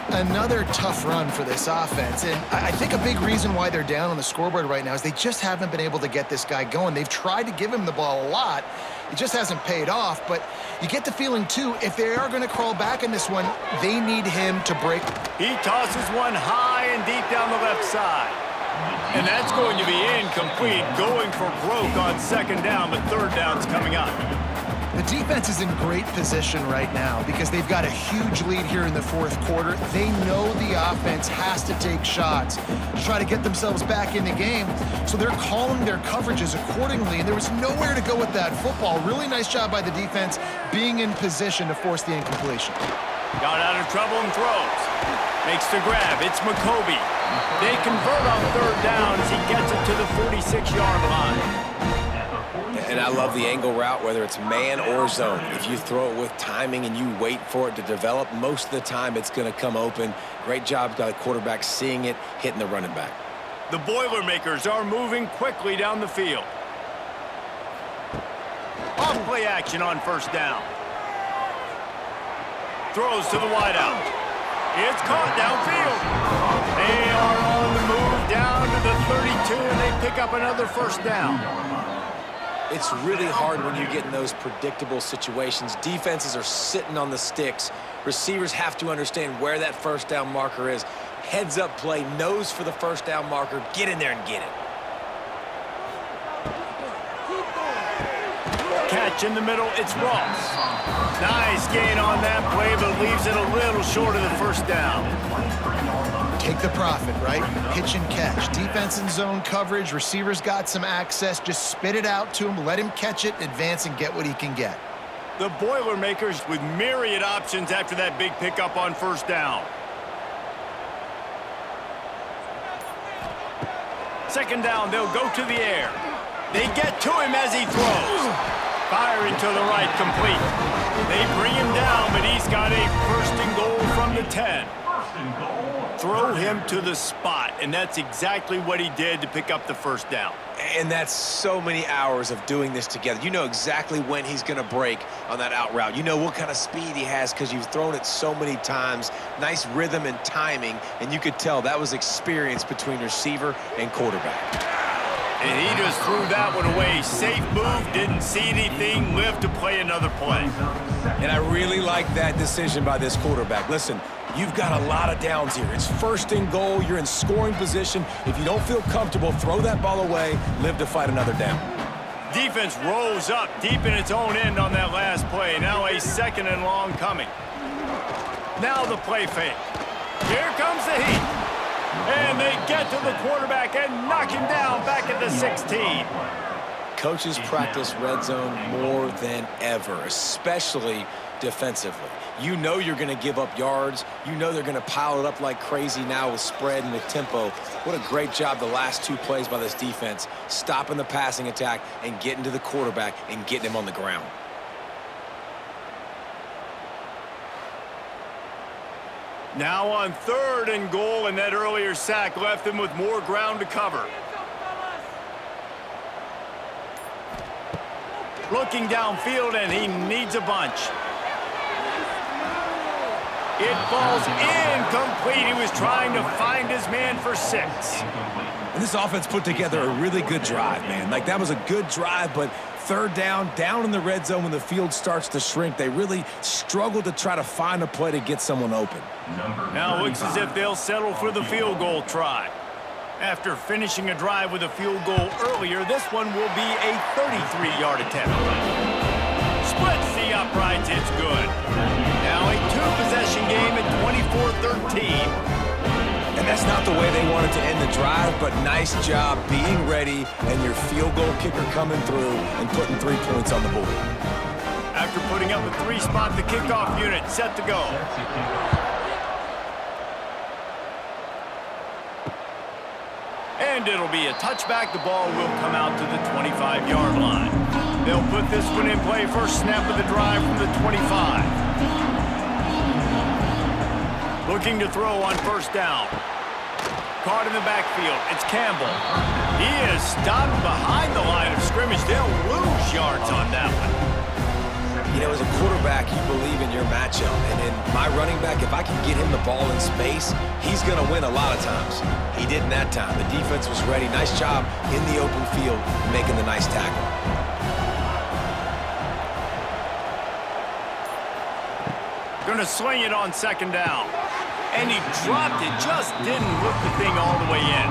Another tough run for this offense, and I think a big reason why they're down on the scoreboard right now is they just haven't been able to get this guy going. They've tried to give him the ball a lot. It just hasn't paid off, but you get the feeling, too, if they are going to crawl back in this one, they need him to break. He tosses one high and deep down the left side. And that's going to be incomplete, going for broke on second down, but third down's coming up. The defense is in great position right now because they've got a huge lead here in the fourth quarter. They know the offense has to take shots to try to get themselves back in the game, so they're calling their coverages accordingly, and there was nowhere to go with that football. Really nice job by the defense being in position to force the incompletion. Got out of trouble and throws. Makes the grab. It's McCoby. They convert on third down as he gets it to the 46-yard line. And I love the angle route, whether it's man or zone. If you throw it with timing and you wait for it to develop, most of the time it's going to come open. Great job by the quarterback seeing it, hitting the running back. The Boilermakers are moving quickly down the field. Off play action on first down. Throws to the wideout. It's caught downfield. They are on the move down to the 32, and they pick up another first down. It's really hard when you get in those predictable situations. Defenses are sitting on the sticks. Receivers have to understand where that first down marker is. Heads up play, nose for the first down marker. Get in there and get it. Catch in the middle, it's Ross. Nice gain on that play, but leaves it a little short of the first down. Take the profit, right? Pitch and catch. Defense in zone coverage. Receivers got some access. Just spit it out to him. Let him catch it, advance, and get what he can get. The Boilermakers with myriad options after that big pickup on first down. Second down, they'll go to the air. They get to him as he throws. Firing to the right, complete. They bring him down, but he's got a first and goal from the 10. Throw him to the spot, and that's exactly what he did to pick up the first down. And that's so many hours of doing this together. You know exactly when he's going to break on that out route. You know what kind of speed he has because you've thrown it so many times. Nice rhythm and timing, and you could tell that was experience between receiver and quarterback. And he just threw that one away. Safe move, didn't see anything, lived to play another play. And I really like that decision by this quarterback. Listen, you've got a lot of downs here. It's first and goal. You're in scoring position. If you don't feel comfortable, throw that ball away. Live to fight another down. Defense rolls up deep in its own end on that last play. Now a second and long coming. Now the play fake. Here comes the heat. And they get to the quarterback and knock him down back at the 16. Coaches practice red zone more than ever, especially defensively. You know you're going to give up yards. You know they're going to pile it up like crazy now with spread and with tempo. What a great job the last two plays by this defense, stopping the passing attack and getting to the quarterback and getting him on the ground. Now on third and goal, and that earlier sack left them with more ground to cover. Looking downfield, and he needs a bunch. It falls incomplete. He was trying to find his man for 6. And this offense put together a really good drive, man. Like, that was a good drive, but third down in the red zone when the field starts to shrink, they really struggle to try to find a play to get someone open. Now it looks as if they'll settle for the field goal try. After finishing a drive with a field goal earlier, this one will be a 33-yard attempt. Splits the uprights, it's good. Now a two-possession game at 24-13. And that's not the way they wanted to end the drive, but nice job being ready and your field goal kicker coming through and putting 3 points on the board. After putting up a 3-spot, the kickoff unit set to go. And it'll be a touchback. The ball will come out to the 25-yard line. They'll put this one in play. First snap of the drive from the 25. Looking to throw on first down. Caught in the backfield. It's Campbell. He is stopped behind the line of scrimmage. They'll lose yards on that one. You know, as a quarterback, you believe in your matchup. And in my running back, if I can get him the ball in space, he's going to win a lot of times. He didn't that time. The defense was ready. Nice job in the open field making the nice tackle. Going to sling it on second down. And he dropped it, just didn't hook the thing all the way in.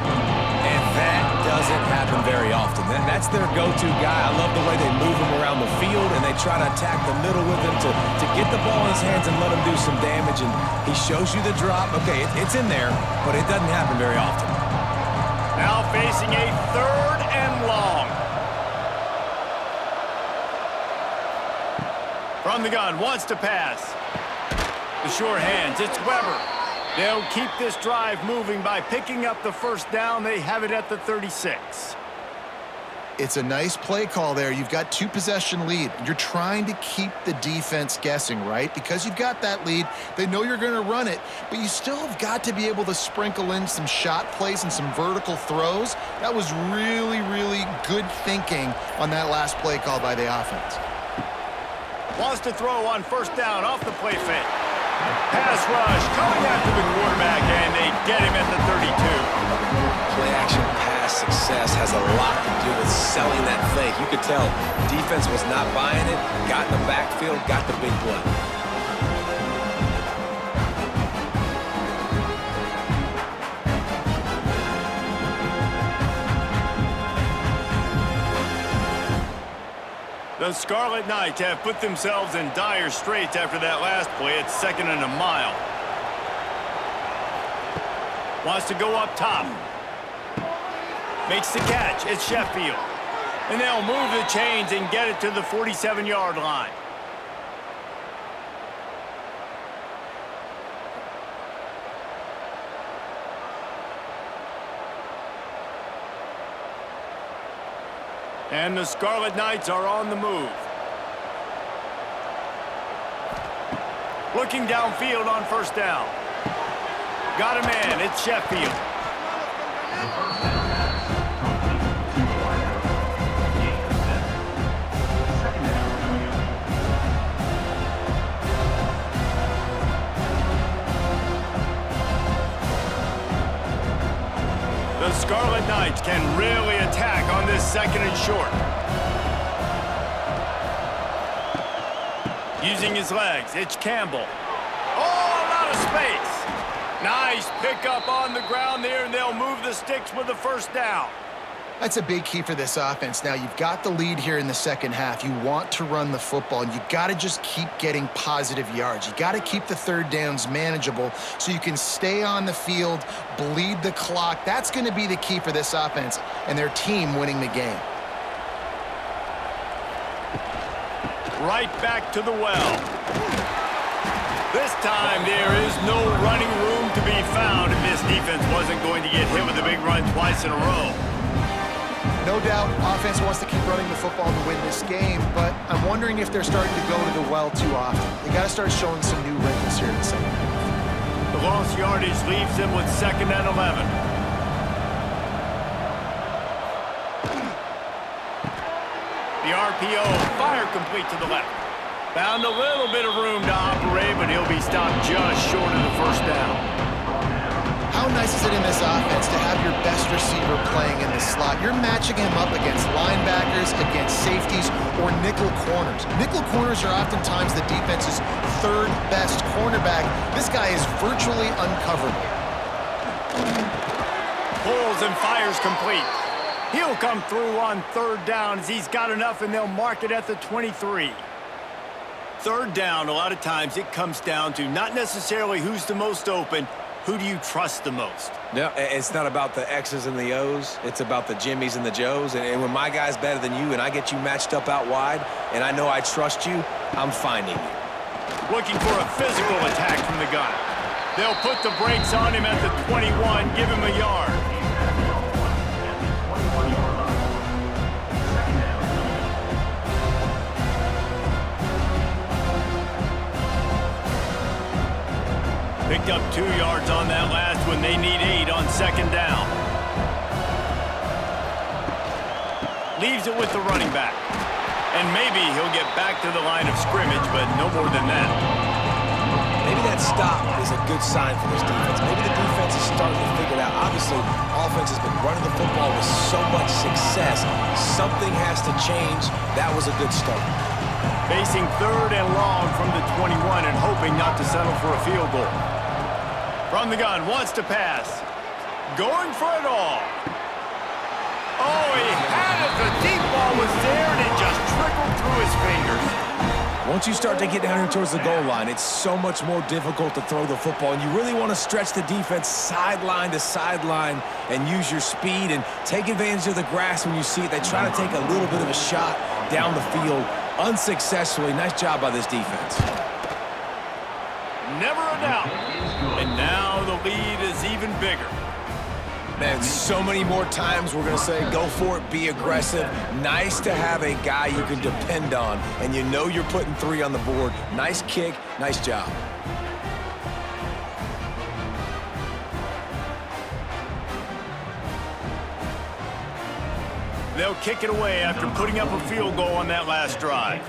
And that doesn't happen very often. That's their go-to guy. I love the way they move him around the field, and they try to attack the middle with him to get the ball in his hands and let him do some damage. And he shows you the drop. Okay, it's in there, but it doesn't happen very often. Now facing a third and long. From the gun, wants to pass. The sure hands, it's Weber. They'll keep this drive moving by picking up the first down. They have it at the 36. It's a nice play call there. You've got 2-possession lead. You're trying to keep the defense guessing, right? Because you've got that lead. They know you're going to run it, but you still have got to be able to sprinkle in some shot plays and some vertical throws. That was really, really good thinking on that last play call by the offense. Wants to throw on first down off the play fake. Pass rush coming after the quarterback, and they get him at the 32. Play action pass success has a lot to do with selling that fake. You could tell defense was not buying it, got in the backfield, got the big play. The Scarlet Knights have put themselves in dire straits after that last play. It's 2nd and a mile. Wants to go up top. Makes the catch. It's Sheffield. And they'll move the chains and get it to the 47-yard line. And the Scarlet Knights are on the move. Looking downfield on first down. Got a man. It's Sheffield. The Scarlet Knights can really attack on this 2nd and short. Using his legs, it's Campbell. Oh, a lot of space. Nice pickup on the ground there, and they'll move the sticks with the first down. That's a big key for this offense. Now, you've got the lead here in the second half. You want to run the football, and you got to just keep getting positive yards. You got to keep the third downs manageable so you can stay on the field, bleed the clock. That's going to be the key for this offense and their team winning the game. Right back to the well. This time, there is no running room to be found if this defense wasn't going to get hit with a big run twice in a row. No doubt, offense wants to keep running the football to win this game, but I'm wondering if they're starting to go to the well too often. They got to start showing some new wrinkles here in the second half. The lost yardage leaves them with 2nd and 11. The RPO, fire complete to the left. Found a little bit of room to operate, but he'll be stopped just short of the first down. How nice is it in this offense to have your best receiver playing in the slot? You're matching him up against linebackers, against safeties, or nickel corners. Nickel corners are oftentimes the defense's third best cornerback. This guy is virtually uncoverable. Pulls and fires complete. He'll come through on 3rd down as he's got enough, and they'll mark it at the 23. 3rd down, a lot of times it comes down to not necessarily who's the most open, who do you trust the most? Yeah, it's not about the X's and the O's. It's about the Jimmys and the Joes. And when my guy's better than you and I get you matched up out wide and I know I trust you, I'm finding you. Looking for a physical attack from the gun. They'll put the brakes on him at the 21, give him a yard. Picked up 2 yards on that last one. They need 8 on 2nd down. Leaves it with the running back. And maybe he'll get back to the line of scrimmage, but no more than that. Maybe that stop is a good sign for this defense. Maybe the defense is starting to figure it out. Obviously, offense has been running the football with so much success. Something has to change. That was a good start. Facing 3rd and long from the 21 and hoping not to settle for a field goal. From the gun, wants to pass. Going for it all. Oh, he had it. The deep ball was there, and it just trickled through his fingers. Once you start to get down here towards the goal line, it's so much more difficult to throw the football, and you really want to stretch the defense sideline to sideline and use your speed and take advantage of the grass when you see it. They try to take a little bit of a shot down the field unsuccessfully. Nice job by this defense. Never a doubt. And now the lead is even bigger. Man, so many more times we're going to say, go for it, be aggressive. Nice to have a guy you can depend on, and you know you're putting 3 on the board. Nice kick, nice job. They'll kick it away after putting up a field goal on that last drive.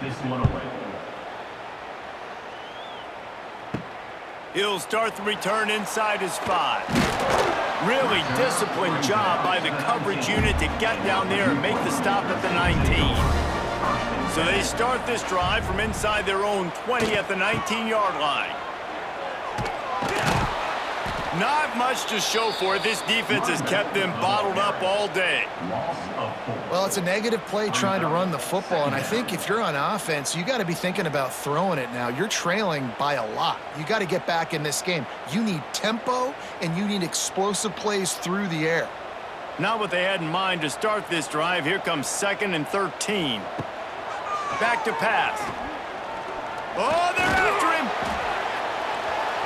He'll start the return inside his 5. Really disciplined job by the coverage unit to get down there and make the stop at the 19. So they start this drive from inside their own 20 at the 19-yard line. Not much to show for it. This defense has kept them bottled up all day. Well, it's a negative play trying to run the football, and I think if you're on offense, you got to be thinking about throwing it now. You're trailing by a lot. You got to get back in this game. You need tempo, and you need explosive plays through the air. Not what they had in mind to start this drive. Here comes 2nd and 13. Back to pass. Oh, they're after him.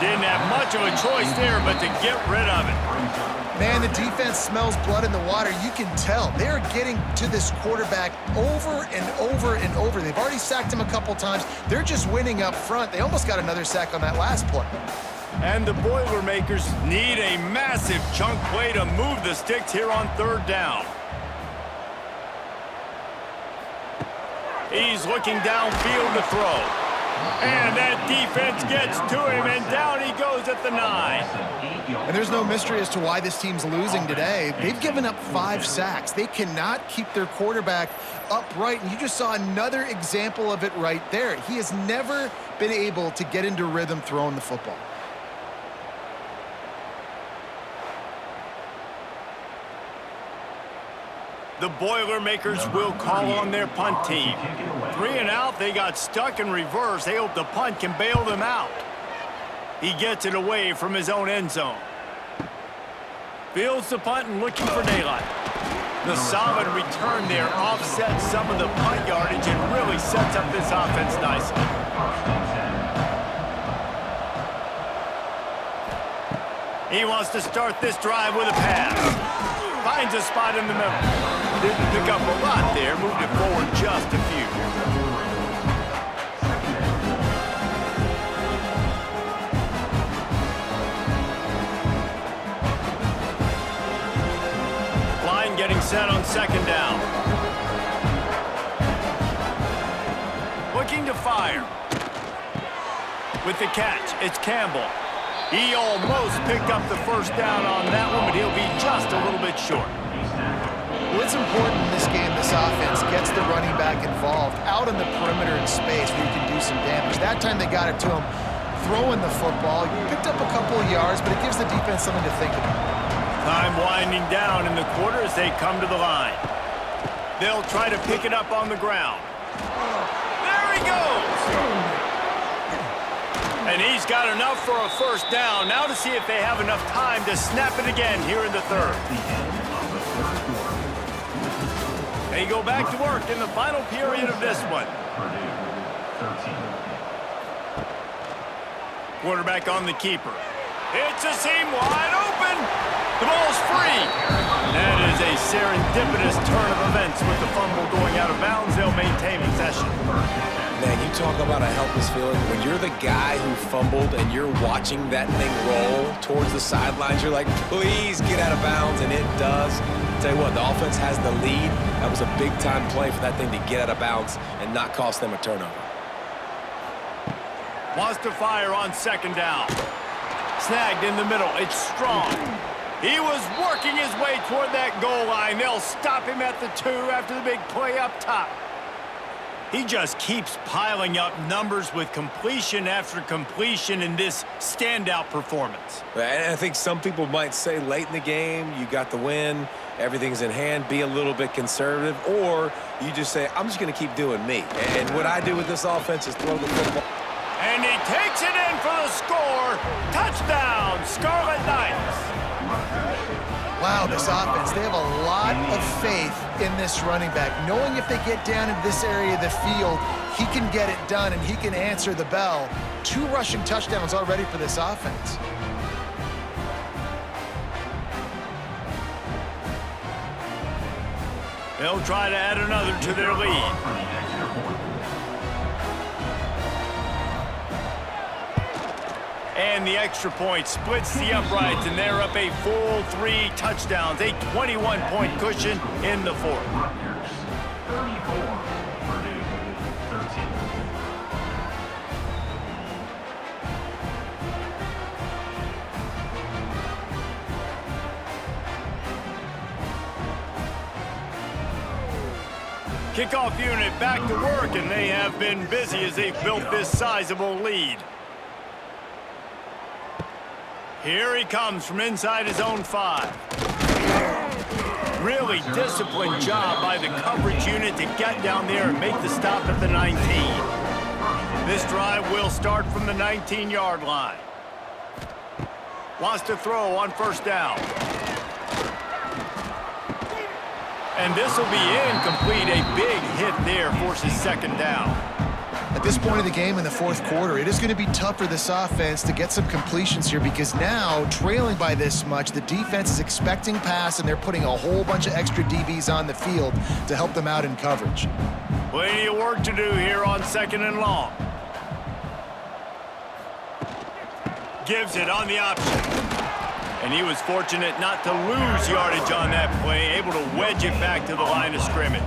Didn't have much of a choice there, but to get rid of it. Man, the defense smells blood in the water. You can tell. They're getting to this quarterback over and over and over. They've already sacked him a couple times. They're just winning up front. They almost got another sack on that last play. And the Boilermakers need a massive chunk play to move the sticks here on 3rd down. He's looking downfield to throw. And that defense gets to him, and down he goes at the 9. And there's no mystery as to why this team's losing today. They've given up 5 sacks. They cannot keep their quarterback upright, and you just saw another example of it right there. He has never been able to get into rhythm throwing the football. The Boilermakers will call on their punt team. 3 and out, they got stuck in reverse. They hope the punt can bail them out. He gets it away from his own end zone. Fields the punt and looking for daylight. The solid return there offsets some of the punt yardage and really sets up this offense nicely. He wants to start this drive with a pass. Finds a spot in the middle. Didn't pick up a lot there, moved it forward just a few. Line getting set on 2nd down. Looking to fire. With the catch, it's Campbell. He almost picked up the 1st down on that one, but he'll be just a little bit short. Well, it's important in this game this offense gets the running back involved out in the perimeter in space where you can do some damage. That time they got it to him throwing the football. He picked up a couple of yards, but it gives the defense something to think about. Time winding down in the quarter as they come to the line. They'll try to pick it up on the ground. There he goes! And he's got enough for a 1st down. Now to see if they have enough time to snap it again here in the 3rd. They go back to work in the final period of this one. Quarterback on the keeper. It's a seam wide open. The ball's free. That is a serendipitous turn of events with the fumble going out of bounds. They'll maintain possession. Man, you talk about a helpless feeling. When you're the guy who fumbled and you're watching that thing roll towards the sidelines, you're like, please get out of bounds, and it does. Tell you what, the offense has the lead. That was a big-time play for that thing to get out of bounds and not cost them a turnover. Wants to fire on 2nd down. Snagged in the middle. It's Strong. He was working his way toward that goal line. They'll stop him at the 2 after the big play up top. He just keeps piling up numbers with completion after completion in this standout performance. And I think some people might say late in the game, you got the win, everything's in hand, be a little bit conservative, or you just say, I'm just going to keep doing me. And what I do with this offense is throw the football. And he takes it in for the score. Touchdown, Scarlet Knights. Wow, this offense, they have a lot of faith in this running back. Knowing if they get down in this area of the field, he can get it done and he can answer the bell. 2 rushing touchdowns already for this offense. They'll try to add another to their lead. And the extra point splits the uprights, and they're up a full 3 touchdowns, a 21-point cushion in the 4th. Rutgers 34, Purdue 13. Kickoff unit back to work, and they have been busy as they've built this sizable lead. Here he comes from inside his own 5. Really disciplined job by the coverage unit to get down there and make the stop at the 19. This drive will start from the 19-yard line. Wants to throw on first down. And this will be incomplete. A big hit there forces second down. At this point of the game in the fourth quarter, it is going to be tough for this offense to get some completions here because now, trailing by this much, the defense is expecting pass, and they're putting a whole bunch of extra DBs on the field to help them out in coverage. Plenty of work to do here on second and long. Gives it on the option. And he was fortunate not to lose yardage on that play, able to wedge it back to the line of scrimmage.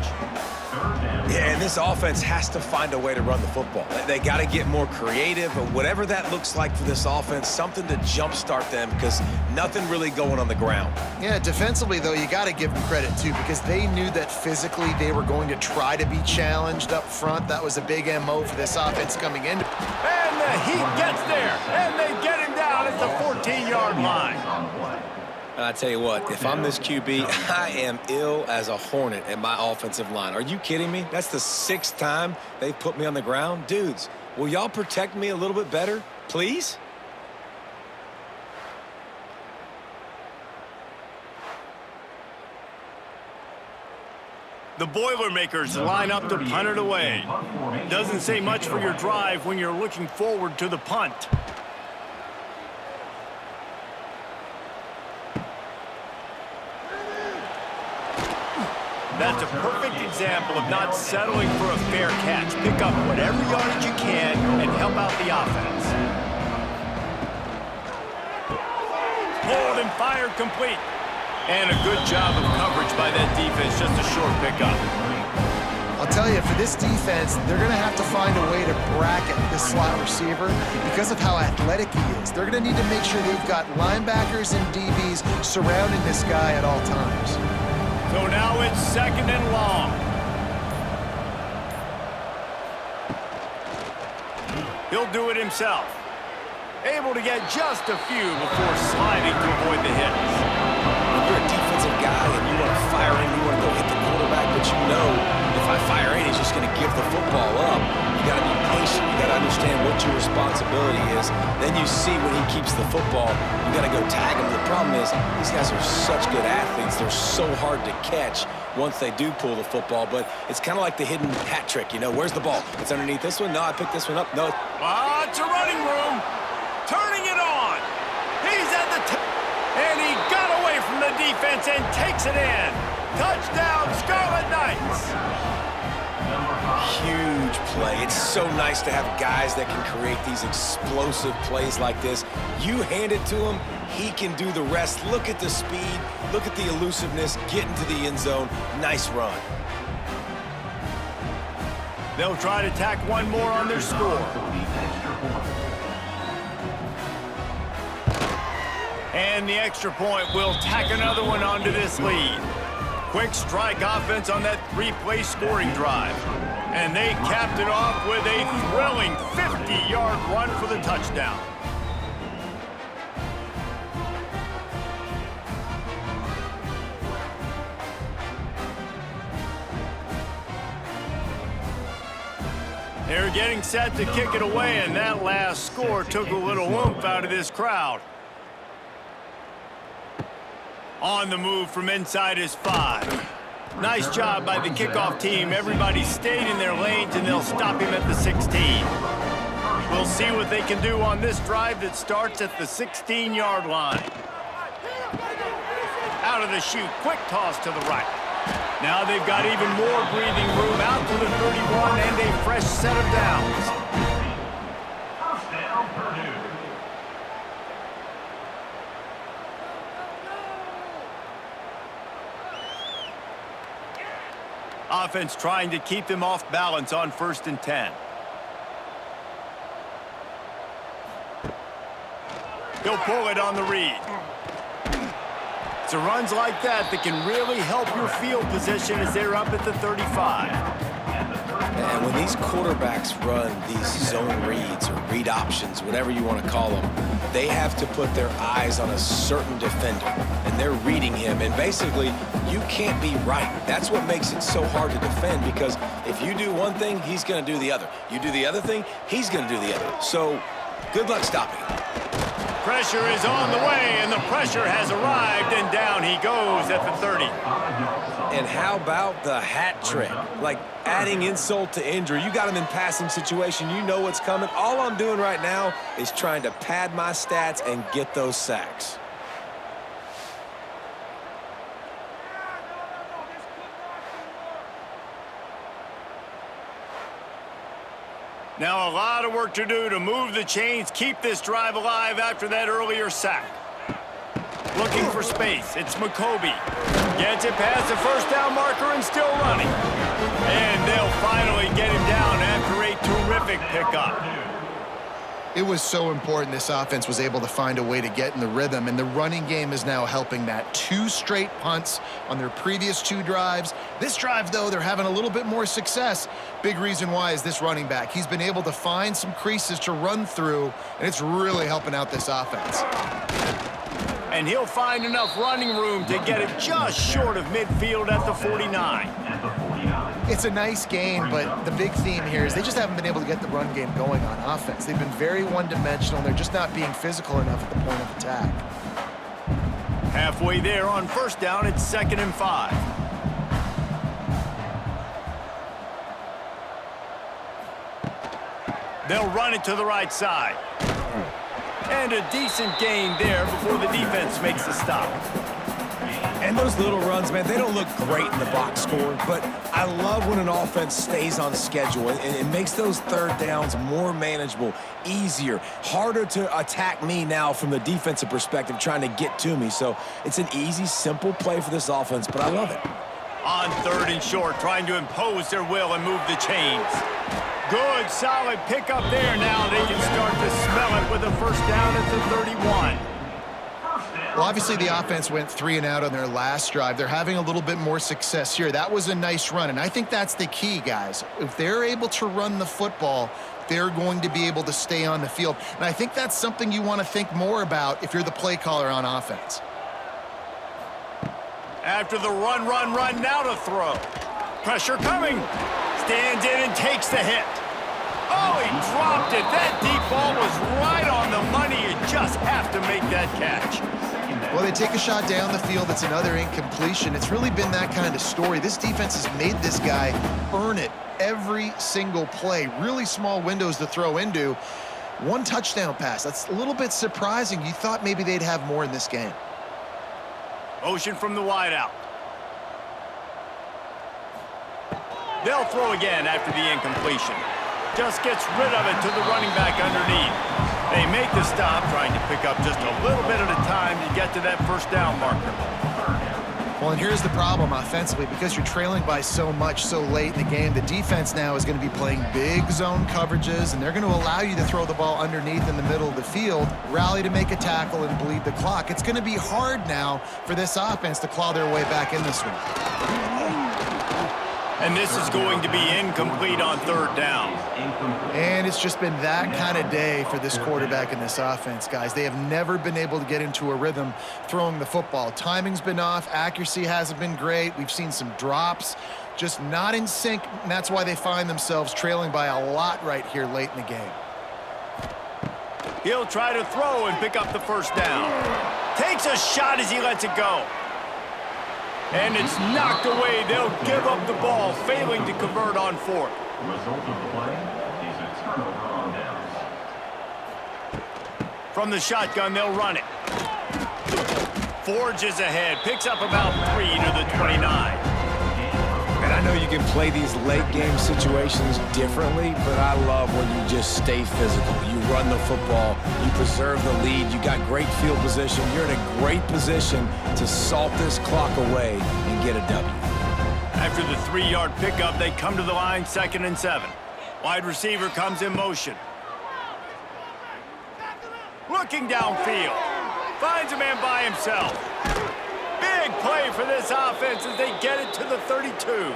Yeah, and this offense has to find a way to run the football. They got to get more creative, but whatever that looks like for this offense, something to jumpstart them because nothing really going on the ground. Yeah, defensively, though, you got to give them credit, too, because they knew that physically they were going to try to be challenged up front. That was a big MO for this offense coming in. And the heat gets there, and they get him down at the 14-yard line. I tell you what, if I'm this QB, I am ill as a hornet at my offensive line. Are you kidding me? That's the 6th time they've put me on the ground. Dudes, will y'all protect me a little bit better, please? The Boilermakers line up to punt it away. Doesn't say much for your drive when you're looking forward to the punt. That's a perfect example of not settling for a fair catch. Pick up whatever yardage you can and help out the offense. Pulled and fired complete. And a good job of coverage by that defense, just a short pickup. I'll tell you, for this defense, they're going to have to find a way to bracket this slot receiver because of how athletic he is. They're going to need to make sure they've got linebackers and DBs surrounding this guy at all times. So now it's second and long. He'll do it himself. Able to get just a few before sliding to avoid the hits. When you're a defensive guy and you want to fire in, you want to go hit the quarterback, but you know if I fire in, he's just going to give the football up. You got to be patient. You got to understand what your responsibility is. Then you see when he keeps the football, you got to go tag him. The problem is these guys are such good athletes. They're so hard to catch once they do pull the football, but it's kind of like the hidden hat trick. You know, where's the ball? It's underneath this one. No, I picked this one up. No. It's a running room. Turning it on. He's at the and he got away from the defense and takes it in. Touchdown, Scarlet Knights. Huge play. It's so nice to have guys that can create these explosive plays like this. You hand it to him, he can do the rest. Look at the speed. Look at the elusiveness. Get into the end zone. Nice run. They'll try to tack one more on their score. And the extra point will tack another one onto this lead. Quick strike offense on that 3-play scoring drive. And they capped it off with a thrilling 50-yard run for the touchdown. They're getting set to kick it away, and that last score took a little oomph out of this crowd. On the move from inside his 5. Nice job by the kickoff team. Everybody stayed in their lanes, and they'll stop him at the 16. We'll see what they can do on this drive that starts at the 16-yard line. Out of the chute, quick toss to the right. Now they've got even more breathing room out to the 31 and a fresh set of downs. First down, Purdue. Offense trying to keep them off balance on 1st and 10. He'll pull it on the read. It's It's the runs like that that can really help your field position as they're up at the 35. And when these quarterbacks run these zone reads or read options, whatever you want to call them, they have to put their eyes on a certain defender, and they're reading him. And basically, you can't be right. That's what makes it so hard to defend, because if you do one thing, he's going to do the other. You do the other thing, he's going to do the other. So good luck stopping him. Pressure is on the way, and the pressure has arrived, and down he goes at the 30. And how about the hat trick? Like adding insult to injury. You got him in passing situation. You know what's coming. All I'm doing right now is trying to pad my stats and get those sacks. Now a lot of work to do to move the chains, keep this drive alive after that earlier sack. Looking for space, it's McCoby. Gets it past the first down marker and still running. And they'll finally get him down after a terrific pickup. It was so important this offense was able to find a way to get in the rhythm, and the running game is now helping that. 2 straight punts on their previous 2 drives. This drive, though, they're having a little bit more success. Big reason why is this running back. He's been able to find some creases to run through, and it's really helping out this offense. And he'll find enough running room to get it just short of midfield at the 49. It's a nice gain, but the big theme here is they just haven't been able to get the run game going on offense. They've been very one-dimensional, and they're just not being physical enough at the point of attack. Halfway there on first down, it's 2nd and 5. They'll run it to the right side. And a decent gain there before the defense makes the stop. And those little runs, man, they don't look great in the box score, but I love when an offense stays on schedule, and it makes those third downs more manageable, easier, harder to attack me now from the defensive perspective, trying to get to me. So it's an easy, simple play for this offense, but I love it. On 3rd and short, trying to impose their will and move the chains. Good, solid pickup there. Now they can start to smell it with a first down at the 31. Well, obviously the offense went 3 and out on their last drive. They're having a little bit more success here. That was a nice run, and I think that's the key, guys. If they're able to run the football, they're going to be able to stay on the field. And I think that's something you want to think more about if you're the play caller on offense. After the run, now to throw. Pressure coming. Stands in and takes the hit. Oh, he dropped it. That deep ball was right on the money. You just have to make that catch. Well, they take a shot down the field. It's another incompletion. It's really been that kind of story. This defense has made this guy earn it every single play. Really small windows to throw into. 1 touchdown pass. That's a little bit surprising. You thought maybe they'd have more in this game. Motion from the wideout. They'll throw again after the incompletion. Just gets rid of it to the running back underneath. They make the stop, trying to pick up just a little bit at a time to get to that first down marker. Well, and here's the problem offensively. Because you're trailing by so much so late in the game, the defense now is going to be playing big zone coverages, and they're going to allow you to throw the ball underneath in the middle of the field, rally to make a tackle, and bleed the clock. It's going to be hard now for this offense to claw their way back in this one. And this is going to be incomplete on 3rd down. And it's just been that kind of day for this quarterback in this offense, guys. They have never been able to get into a rhythm throwing the football. Timing's been off. Accuracy hasn't been great. We've seen some drops, just not in sync, and that's why they find themselves trailing by a lot right here late in the game. He'll try to throw and pick up the first down. Takes a shot as he lets it go. And it's knocked away. They'll give up the ball, failing to convert on 4th. Result of the play is a turnover on downs. From the shotgun, they'll run it. Forges ahead, picks up about 3 to the 29. And I know you can play these late game situations differently, but I love when you just stay physical. You run the football, you preserve the lead, you got great field position. You're in a great position to salt this clock away and get a W. After the 3-yard pickup, they come to the line, 2nd and 7. Wide receiver comes in motion. Looking downfield. Finds a man by himself. Big play for this offense as they get it to the 32.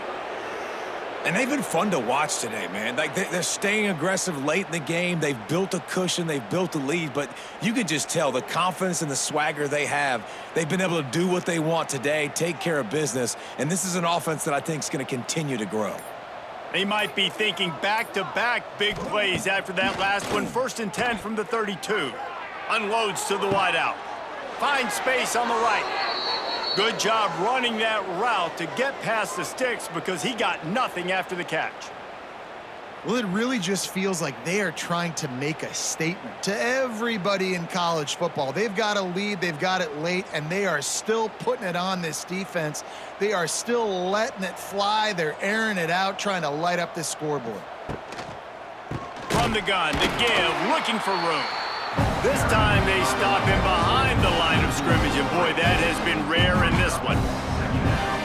And they've been fun to watch today, man. Like, they're staying aggressive late in the game. They've built a cushion. They've built a lead. But you can just tell the confidence and the swagger they have. They've been able to do what they want today, take care of business. And this is an offense that I think is going to continue to grow. They might be thinking back-to-back big plays after that last one. 1st and 10 from the 32. Unloads to the wideout. Finds space on the right. Good job running that route to get past the sticks because he got nothing after the catch. Well, it really just feels like they are trying to make a statement to everybody in college football. They've got a lead, they've got it late, and they are still putting it on this defense. They are still letting it fly. They're airing it out, trying to light up this scoreboard. From the gun, the give, looking for room. This time they stop him behind the line of scrimmage, and boy, that has been rare in this one.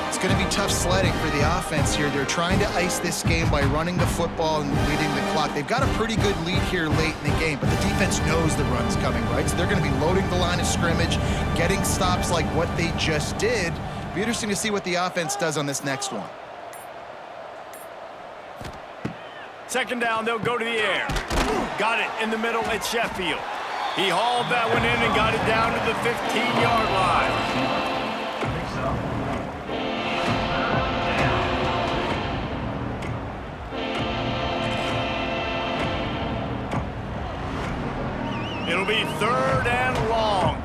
It's going to be tough sledding for the offense here. They're trying to ice this game by running the football and leading the clock. They've got a pretty good lead here late in the game, but the defense knows the run's coming, right? So they're going to be loading the line of scrimmage, getting stops like what they just did. Be interesting to see what the offense does on this next one. 2nd down, they'll go to the air. Got it in the middle at Sheffield. He hauled that one in and got it down to the 15-yard line. It'll be 3rd and long.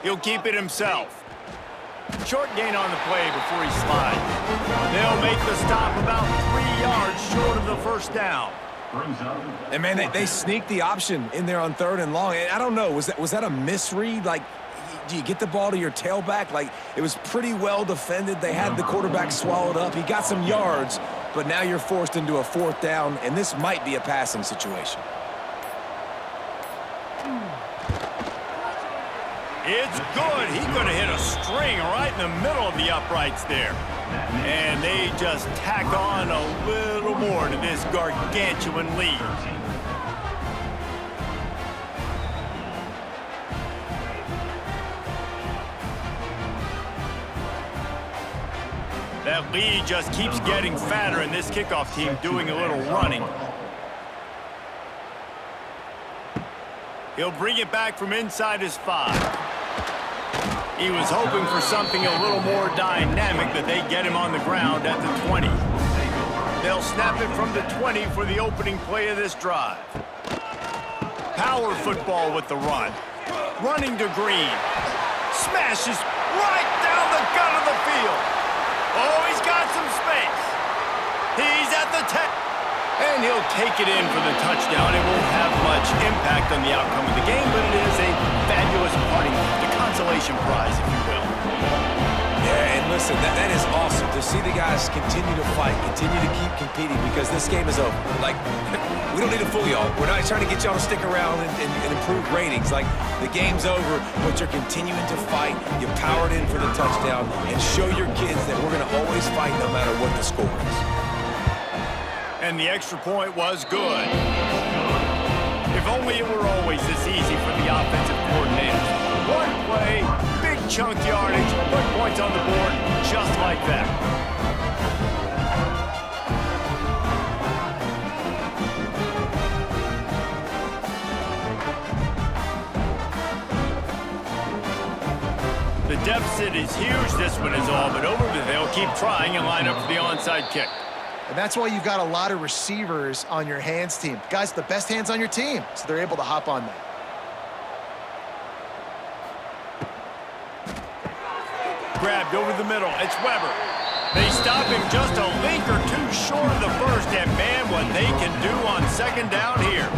He'll keep it himself. Short gain on the play before he slides. They'll make the stop about 3 yards short of the 1st down. And, man, they sneaked the option in there on 3rd and long. And I don't know, was that a misread? Like, do you get the ball to your tailback? Like, it was pretty well defended. They had the quarterback swallowed up. He got some yards, but now you're forced into a 4th down, and this might be a passing situation. It's good. He could have hit a string right in the middle of the uprights there. And they just tack on a little more to this gargantuan lead. That lead just keeps getting fatter, and this kickoff team doing a little running. He'll bring it back from inside his 5. He was hoping for something a little more dynamic, that they get him on the ground at the 20. They'll snap it from the 20 for the opening play of this drive. Power football with the run. Running to Green. Smashes right down the gut of the field. Oh, he's got some space. He's at the 10. And he'll take it in for the touchdown. It won't have much impact on the outcome of the game, but it is a fabulous parting gift, a consolation prize, if you will. Yeah, and listen, that is awesome to see the guys continue to fight, continue to keep competing, because this game is over. Like, we don't need to fool y'all. We're not trying to get y'all to stick around and improve ratings. Like, the game's over, but you're continuing to fight. You powered in for the touchdown, and show your kids that we're going to always fight no matter what the score is. And the extra point was good. If only it were always this easy for the offensive coordinators. One play, big chunk yardage, put points on the board just like that. The deficit is huge, this one is all but over, but they'll keep trying and line up for the onside kick. And that's why you've got a lot of receivers on your hands team. Guys, the best hands on your team, so they're able to hop on that. Grabbed over the middle, it's Weber. They stop him just a link or two short of the 1st, and man, what they can do on 2nd down here.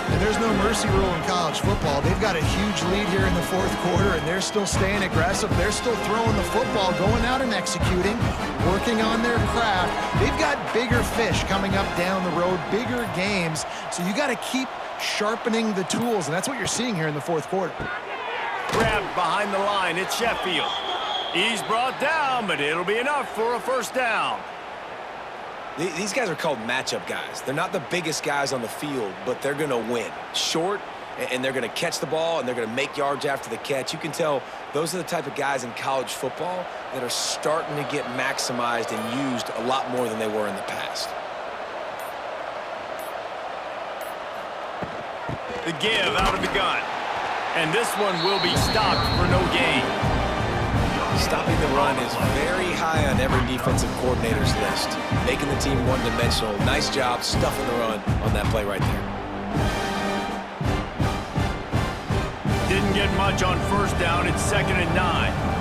And there's no mercy rule in college football. They've got a huge lead here in the 4th quarter, and they're still staying aggressive. They're still throwing the football, going out and executing, working on their craft. They've got bigger fish coming up down the road, bigger games. So you got to keep sharpening the tools, and that's what you're seeing here in the 4th quarter. Grabbed behind the line, it's Sheffield. He's brought down, but it'll be enough for a 1st down. These guys are called matchup guys. They're not the biggest guys on the field, but they're going to win. Short, and they're going to catch the ball, and they're going to make yards after the catch. You can tell those are the type of guys in college football that are starting to get maximized and used a lot more than they were in the past. The give out of the gun. And this one will be stopped for no gain. Stopping the run is very high on every defensive coordinator's list. Making the team one-dimensional. Nice job stuffing the run on that play right there. Didn't get much on first down. It's 2nd and 9.